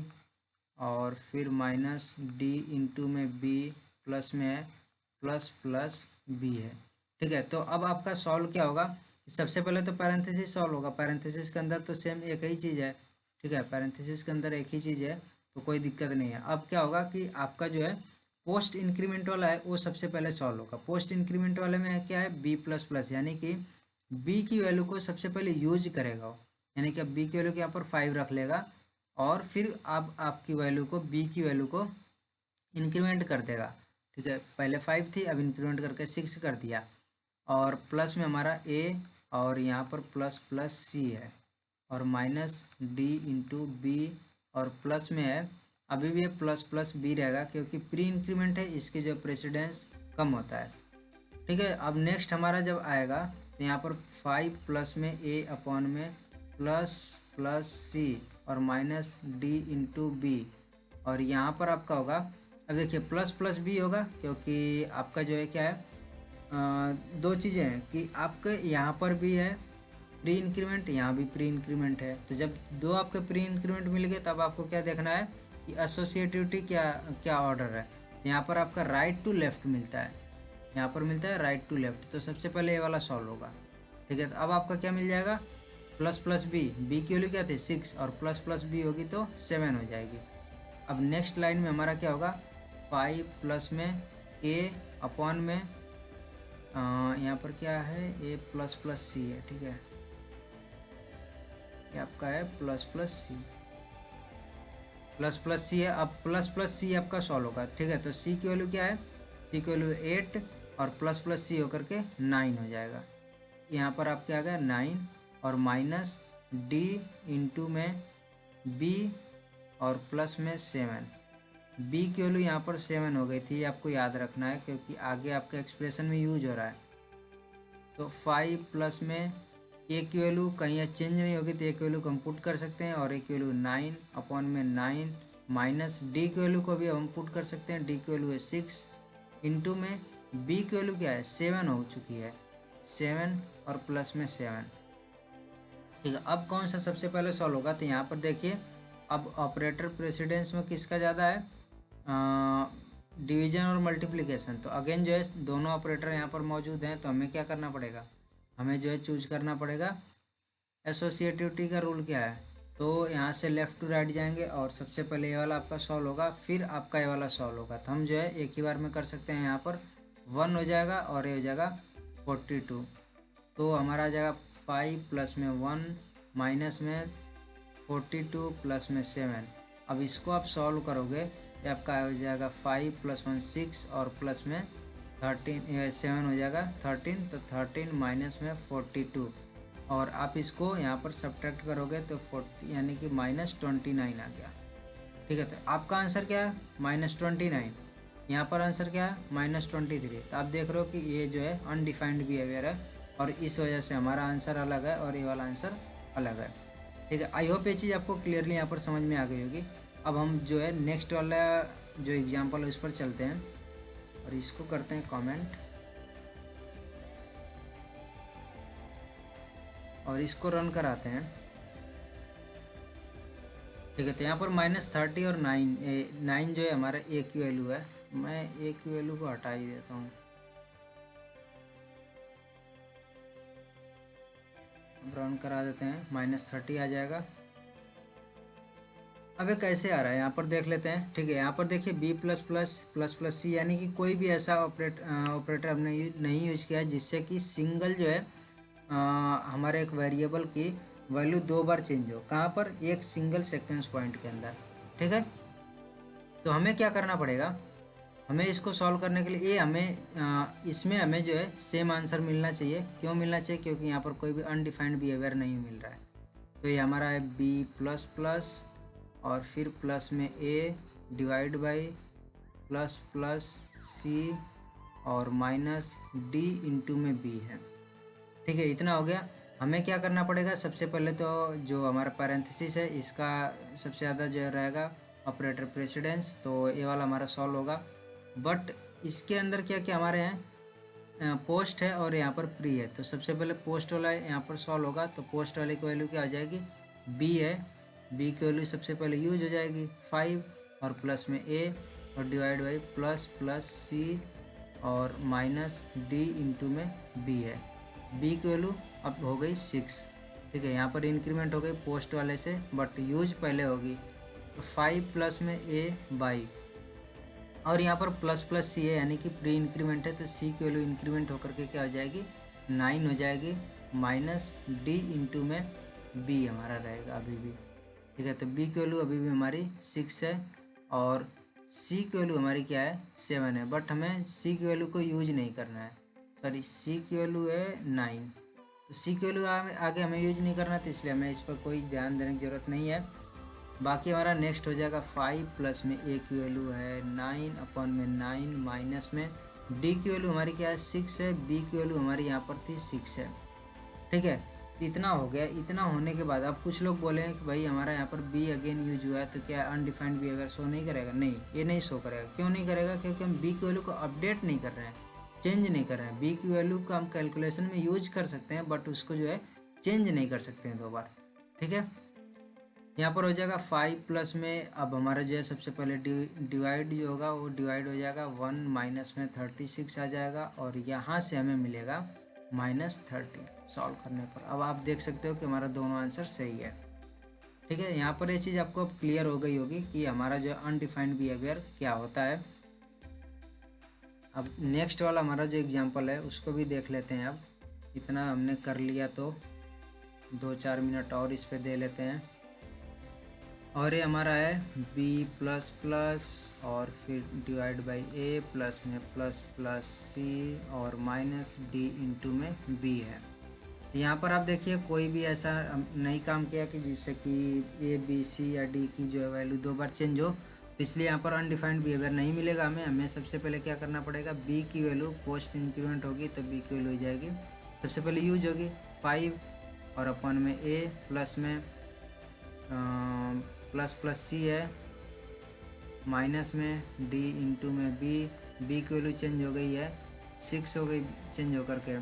और फिर -d में b प्लस में है ++b है। ठीक है, तो अब आपका सॉल्व क्या होगा, सबसे पहले तो पैरेंथेसिस सॉल्व होगा। पैरेंथेसिस के अंदर तो सेम एक ही चीज़ है। ठीक है, पैरेंथेसिस के अंदर एक ही चीज़ है तो कोई दिक्कत नहीं है। अब क्या होगा कि आपका जो है पोस्ट इंक्रीमेंट वाला है वो सबसे पहले सॉल्व होगा। पोस्ट इंक्रीमेंट वाले में क्या है, b++, यानी कि b की वैल्यू को सबसे पहले यूज करेगा वो, यानी कि अब b की वैल्यू को यहाँ पर 5 रख लेगा और फिर अब आपकी वैल्यू को b की वैल्यू को इंक्रीमेंट कर देगा। ठीक है, पहले 5 थी अब इंक्रीमेंट करके 6 कर दिया, और प्लस में हमारा a और यहाँ पर ++c है और -d/b और प्लस में है, अभी भी ये ++b रहेगा क्योंकि प्री इंक्रीमेंट है, इसके जो प्रेसिडेंस कम होता है। ठीक है, अब नेक्स्ट हमारा जब आएगा तो यहाँ पर 5 प्लस में a अपॉन में ++c और -d/b, और यहाँ पर आपका होगा, अब देखिए ++b होगा क्योंकि आपका जो है क्या है, दो चीज़ें हैं कि आपके यहाँ पर भी है प्री इंक्रीमेंट, यहाँ भी प्री इंक्रीमेंट है। तो जब दो आपके प्री इंक्रीमेंट मिल गए तब आपको क्या देखना है कि एसोसिएटिविटी क्या क्या ऑर्डर है। यहाँ पर आपका राइट टू लेफ्ट मिलता है, यहाँ पर मिलता है राइट टू लेफ्ट, तो सबसे पहले ये वाला सॉल्व होगा। ठीक है, तो अब आपका क्या मिल जाएगा, ++b, b की वैल्यू क्या थी 6 और ++b होगी तो 7 हो जाएगी। अब नेक्स्ट लाइन में हमारा क्या होगा, 5 प्लस में a अपॉन में यहाँ पर क्या है a++c है। ठीक है, ये आपका है ++c है। अब ++c आपका सॉल्व होगा। ठीक है, तो c की वैल्यू क्या है, c की वैल्यू 8 और ++c होकर के 9 हो जाएगा। यहाँ पर आपके आ गया 9 और -d/, में b और प्लस में 7, b की वैल्यू यहाँ पर 7 हो गई थी, आपको याद रखना है क्योंकि आगे आपके एक्सप्रेशन में यूज हो रहा है। तो 5 प्लस में a की वैल्यू कहीं चेंज नहीं होगी तो a की वैल्यू को हम पुट कर सकते हैं, और a की वैल्यू 9 अपॉन में 9 माइनस d की वैल्यू को भी हम पुट कर सकते हैं, d की वैल्यू है 6 इंटू में b की वैल्यू क्या है 7 हो चुकी है, 7 और प्लस में 7। ठीक है, अब कौन सा सबसे पहले सॉल्व होगा, तो यहाँ पर देखिए अब ऑपरेटर प्रेसिडेंस में किसका ज़्यादा है, डिवीजन और मल्टीप्लिकेशन। तो अगेन जो है दोनों ऑपरेटर यहाँ पर मौजूद हैं तो हमें क्या करना पड़ेगा, हमें जो है चूज करना पड़ेगा एसोसिएटिविटी का रूल क्या है। तो यहाँ से लेफ़्ट टू राइट जाएंगे और सबसे पहले ये वाला आपका सॉल्व होगा, फिर आपका ये वाला सॉल्व होगा। तो हम जो है एक ही बार में कर सकते हैं, यहाँ पर 1 हो जाएगा और ये हो जाएगा 42। तो हमारा आ जाएगा 5 प्लस में 1 माइनस में 42 प्लस में 7। अब इसको आप सॉल्व करोगे ये आपका हो जाएगा 5 + 1 6 और प्लस में 13 7 हो जाएगा 13, तो 13 माइनस में 42, और आप इसको यहाँ पर सब्ट्रैक्ट करोगे तो 40 यानी कि -29 आ गया। ठीक है, तो आपका आंसर क्या है -29। यहाँ पर आंसर क्या है -23। तो आप देख रहे हो कि ये जो है अनडिफाइंड बिहेवियर है और इस वजह से हमारा आंसर अलग है और ये वाला आंसर अलग है। ठीक है, आई होप ये चीज़ आपको क्लियरली यहाँ पर समझ में आ गई होगी। अब हम जो है नेक्स्ट वाला जो एग्जाम्पल है उस पर चलते हैं और इसको करते हैं कमेंट और इसको रन कराते हैं। ठीक है, तो यहाँ पर -30 और 9 जो है हमारा ए की वैल्यू है। मैं ए की वैल्यू को हटा ही देता हूँ। रन करा देते हैं, -30 आ जाएगा। अब ये कैसे आ रहा है यहाँ पर देख लेते हैं। ठीक है, यहाँ पर देखिए B++++C यानी कि कोई भी ऐसा ऑपरेटर हमने नहीं यूज किया है जिससे कि सिंगल जो है हमारे एक वेरिएबल की वैल्यू 2 बार चेंज हो। कहाँ पर? एक सिंगल सेकेंड्स पॉइंट के अंदर। ठीक है, तो हमें क्या करना पड़ेगा, हमें इसको सॉल्व करने के लिए इसमें हमें जो है सेम आंसर मिलना चाहिए। क्यों मिलना चाहिए? क्योंकि यहाँ पर कोई भी अनडिफाइंड बिहेवियर नहीं मिल रहा है। तो ये हमारा है B++ और फिर प्लस में A डिवाइड बाई ++C और -D इंटू में B है। ठीक है, इतना हो गया। हमें क्या करना पड़ेगा, सबसे पहले तो जो हमारा पैरेंथेसिस है इसका सबसे ज़्यादा जो रहेगा ऑपरेटर प्रेसिडेंस, तो ये वाला हमारा सॉल्व होगा। बट इसके अंदर क्या क्या हमारे यहाँ पोस्ट है और यहाँ पर प्री है। तो सबसे पहले पोस्ट वाला यहाँ पर सॉल्व होगा। तो पोस्ट वाले की वैल्यू क्या हो जाएगी? B है, B की वैल्यू सबसे पहले यूज हो जाएगी 5 और प्लस में A और डिवाइड बाई ++C और -D इंटू में B है। B की वैल्यू अब हो गई 6। ठीक है, यहाँ पर इंक्रीमेंट हो गई पोस्ट वाले से बट यूज पहले होगी। तो 5 प्लस में A बाई और यहाँ पर ++C है यानी कि प्री इंक्रीमेंट है। तो C की वैल्यू इंक्रीमेंट होकर के क्या हो जाएगी? 9 हो जाएगी -D इंटू में B हमारा रहेगा अभी भी। ठीक है, तो B की वैल्यू अभी भी हमारी 6 है और C की वैल्यू हमारी क्या है? 7 है। बट हमें C की वैल्यू को यूज नहीं करना है। सॉरी, C की वैल्यू है 9। तो C की वैल्यू आगे हमें यूज नहीं करना, तो इसलिए हमें इस पर कोई ध्यान देने की ज़रूरत नहीं है। बाकी हमारा नेक्स्ट हो जाएगा 5 प्लस में A की वैल्यू है 9 अपॉन में 9 माइनस में D की वैल्यू हमारी क्या है? 6 है। B की वैल्यू हमारी यहाँ पर थी 6 है। ठीक है, इतना हो गया। इतना होने के बाद अब कुछ लोग बोलेंगे कि भाई हमारा यहाँ पर B अगेन यूज हुआ है तो क्या अनडिफाइंड बिहेवियर शो नहीं करेगा? नहीं, ये नहीं शो करेगा। क्यों नहीं करेगा? क्योंकि हम B की वैल्यू को अपडेट नहीं कर रहे हैं, चेंज नहीं कर रहे हैं। B की वैल्यू को हम कैलकुलेशन में यूज कर सकते हैं बट उसको जो है चेंज नहीं कर सकते हैं 2 बार। ठीक है, यहाँ पर हो जाएगा 5 प्लस में अब हमारा जो है सबसे पहले डिवाइड जो होगा वो डिवाइड हो जाएगा 1 माइनस में 36 आ जाएगा और यहाँ से हमें मिलेगा -30 सॉल्व करने पर। अब आप देख सकते हो कि हमारा दोनों आंसर सही है। ठीक है, यहाँ पर ये चीज़ आपको अब क्लियर हो गई होगी कि हमारा जो अनडिफाइंड बिहेवियर क्या होता है। अब नेक्स्ट वाला हमारा जो एग्जाम्पल है उसको भी देख लेते हैं। अब इतना हमने कर लिया तो 2-4 मिनट और इस पर दे लेते हैं। और ये हमारा है B++ और फिर डिवाइड बाई A प्लस में ++C और -D इंटू में B है। यहाँ पर आप देखिए कोई भी ऐसा नहीं काम किया कि जिससे कि A, B, C या D की जो है वैल्यू 2 बार चेंज हो, तो इसलिए यहाँ पर अनडिफाइंड बिहेवियर नहीं मिलेगा हमें सबसे पहले क्या करना पड़ेगा, B की वैल्यू पोस्ट इंक्रीमेंट होगी तो B की वैल्यू हो जाएगी सबसे पहले यूज होगी 5 और अपन में A प्लस में ++C है माइनस में D इंटू में B की वैल्यू चेंज हो गई है 6 हो गई चेंज होकर के।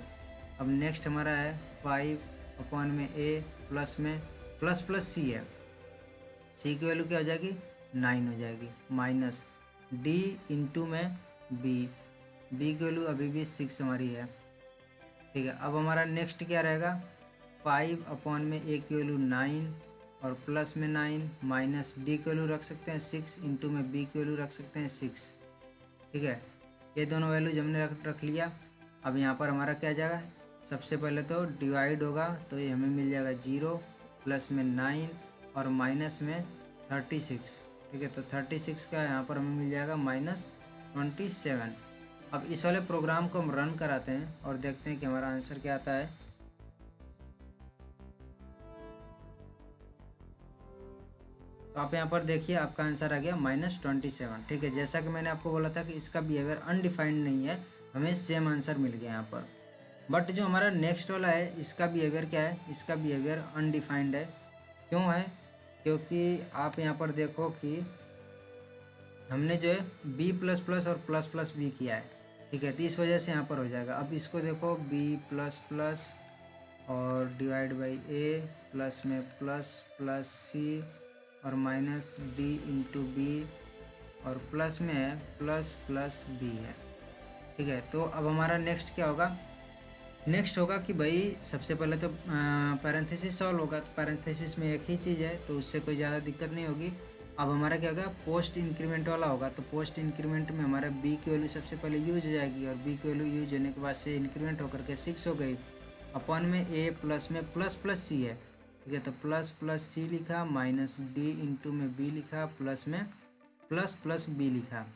अब नेक्स्ट हमारा है 5 अपॉन में A प्लस में ++C है, C की वैल्यू क्या हो जाएगी 9 हो जाएगी माइनस D इंटू में B की वैल्यू अभी भी 6 हमारी है। ठीक है, अब हमारा नेक्स्ट क्या रहेगा 5 अपॉन में A की वैल्यू 9 और प्लस में 9 माइनस D की वैल्यू रख सकते हैं 6 इंटू में B की वैल्यू रख सकते हैं 6। ठीक है, ये दोनों वैल्यूज हमने रख लिया। अब यहाँ पर हमारा क्या जाएगा, सबसे पहले तो डिवाइड होगा तो ये हमें मिल जाएगा 0 प्लस में 9 और माइनस में 36। ठीक है, तो 36 का यहाँ पर हमें मिल जाएगा -27। अब इस वाले प्रोग्राम को हम रन कराते हैं और देखते हैं कि हमारा आंसर क्या आता है। तो आप यहाँ पर देखिए आपका आंसर आ गया -27। ठीक है, जैसा कि मैंने आपको बोला था कि इसका बिहेवियर अनडिफाइंड नहीं है, हमें सेम आंसर मिल गया यहाँ पर। बट जो हमारा नेक्स्ट वाला है इसका बिहेवियर क्या है, इसका बिहेवियर अनडिफाइंड है। क्यों है? क्योंकि आप यहाँ पर देखो कि हमने जो है बी प्लस प्लस और प्लस प्लस बी किया है। ठीक है, तो इस वजह से यहाँ पर हो जाएगा। अब इसको देखो बी प्लस प्लस और डिवाइड बाई ए प्लस में प्लस प्लस सी और माइनस डी इंटू बी और प्लस में है प्लस प्लस बी है। ठीक है, तो अब हमारा नेक्स्ट क्या होगा? नेक्स्ट होगा कि भाई सबसे पहले तो पैरेंथेसिस सॉल्व होगा। तो पैरेंथेसिस में एक ही चीज़ है तो उससे कोई ज़्यादा दिक्कत नहीं होगी। अब हमारा क्या होगा? पोस्ट इंक्रीमेंट वाला होगा। तो पोस्ट इंक्रीमेंट में हमारा बी की वैल्यू सबसे पहले यूज हो जाएगी और बी की वैल्यू यूज होने के बाद से इंक्रीमेंट होकर के 6 हो गई। अपन में ए प्लस में प्लस प्लस सी है। ठीक है, तो प्लस प्लस सी लिखा, माइनस डी इंटू में बी लिखा, प्लस में प्लस प्लस बी लिखा।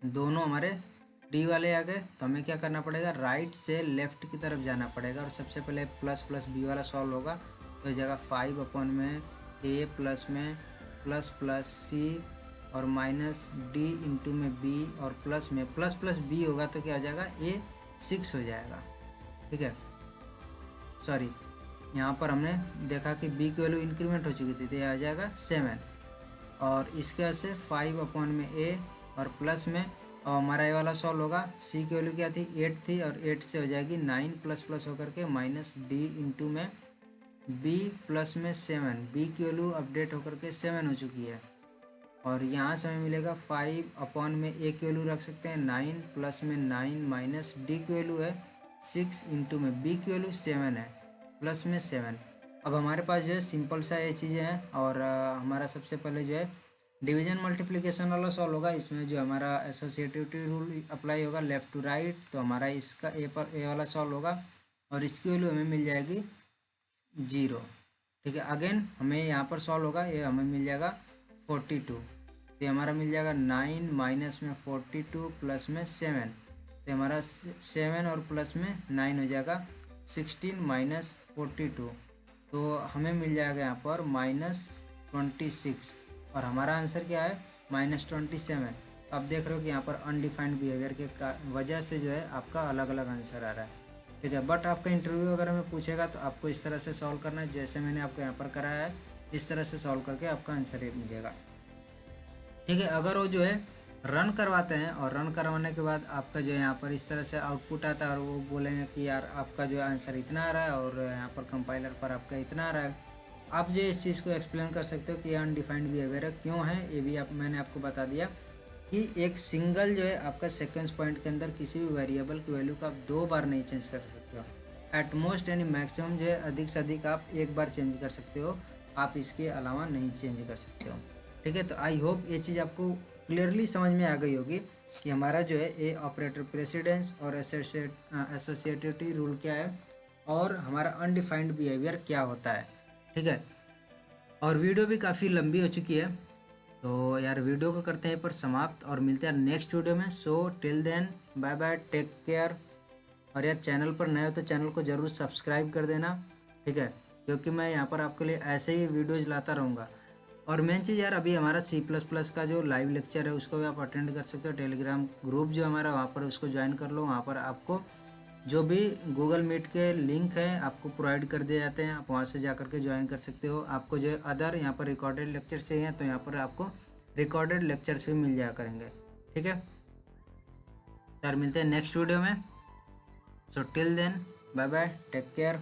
दोनों हमारे डी वाले आ गए। तो हमें क्या करना पड़ेगा? राइट से लेफ्ट की तरफ जाना पड़ेगा और सबसे पहले प्लस प्लस बी वाला सॉल्व होगा। तो इस जगह 5 अपन में ए प्लस में प्लस प्लस सी और माइनस डी इंटू में बी और प्लस में प्लस प्लस बी होगा तो क्या हो जाएगा? ए 6 हो जाएगा। ठीक है, सॉरी यहाँ पर हमने देखा कि बी की वैल्यू इंक्रीमेंट हो चुकी थी तो यह आ जाएगा 7 और इसके वजह से 5 अपॉन में ए और प्लस में और हमारा ये वाला सॉल्व होगा। सी की वैल्यू क्या थी? 8 थी और 8 से हो जाएगी 9 प्लस प्लस होकर के माइनस डी इंटू में बी प्लस में 7। बी की वैल्यू अपडेट होकर के 7 हो चुकी है और यहाँ से हमें मिलेगा 5 अपॉन में ए की वैल्यू रख सकते हैं 9 प्लस में 9 माइनस डी की वैल्यू है 6 इंटू में बी की वैल्यू 7 है प्लस में 7। अब हमारे पास जो है सिंपल सा ये चीज़ें हैं और हमारा सबसे पहले जो है डिवीजन मल्टीप्लिकेशन वाला सॉल्व होगा। इसमें जो हमारा एसोसिएटिविटी रूल अप्लाई होगा लेफ़्ट टू राइट। तो हमारा इसका ए वाला सॉल्व होगा और इसकी वैल्यू हमें मिल जाएगी 0। ठीक है, अगेन हमें यहाँ पर सॉल्व होगा, ये हमें मिल जाएगा 42। तो हमारा मिल जाएगा 9 माइनस में 42 प्लस में 7। तो हमारा 7 और प्लस में 9 हो जाएगा 16 माइनस 42। तो हमें मिल जाएगा यहाँ पर -26 और हमारा आंसर क्या है? -27। आप देख रहे हो कि यहाँ पर अनडिफाइंड बिहेवियर के वजह से जो है आपका अलग अलग आंसर आ रहा है। ठीक है, बट आपका इंटरव्यू वगैरह में पूछेगा तो आपको इस तरह से सॉल्व करना है जैसे मैंने आपको यहाँ पर कराया है। इस तरह से सॉल्व करके आपका आंसर ये मिलेगा। ठीक है, अगर वो जो है रन करवाते हैं और रन करवाने के बाद आपका जो है यहाँ पर इस तरह से आउटपुट आता है और वो बोलेंगे कि यार आपका जो आंसर इतना आ रहा है और यहाँ पर कंपाइलर पर आपका इतना आ रहा है, आप जो इस चीज़ को एक्सप्लेन कर सकते हो कि ये अनडिफाइंड बिहेवियर क्यों है। ये भी मैंने आपको बता दिया कि एक सिंगल जो है आपका सेकेंड्स पॉइंट के अंदर किसी भी वेरिएबल की वैल्यू को आप 2 बार नहीं चेंज कर सकते हो। एट मोस्ट यानी मैक्सिमम जो है अधिक से अधिक आप 1 बार चेंज कर सकते हो, आप इसके अलावा नहीं चेंज कर सकते हो। ठीक है, तो आई होप ये चीज़ आपको क्लियरली समझ में आ गई होगी कि हमारा जो है ए ऑपरेटर प्रेसिडेंस और एसोसिएटिविटी रूल क्या है और हमारा अनडिफाइंड बिहेवियर क्या होता है। ठीक है, और वीडियो भी काफ़ी लंबी हो चुकी है तो यार वीडियो को करते हैं पर समाप्त और मिलते हैं नेक्स्ट वीडियो में। So till then bye bye, take care. और यार चैनल पर नए हो तो चैनल को ज़रूर सब्सक्राइब कर देना। ठीक है, क्योंकि मैं यहाँ पर आपके लिए ऐसे ही वीडियोज़ लाता रहूँगा। और मेन चीज़ यार अभी हमारा C++ का जो लाइव लेक्चर है उसको भी आप अटेंड कर सकते हो। टेलीग्राम ग्रुप जो हमारा वहाँ पर उसको ज्वाइन कर लो। वहाँ पर आपको जो भी गूगल मीट के लिंक है आपको प्रोवाइड कर दिए जाते हैं, आप वहाँ से जा कर के ज्वाइन कर सकते हो। आपको जो अदर यहाँ पर रिकॉर्डेड लेक्चर्स चाहिए तो यहाँ पर आपको रिकॉर्डेड लेक्चर्स भी मिल जाया करेंगे। ठीक है यार, मिलते हैं नेक्स्ट वीडियो में। So till then bye bye, take care.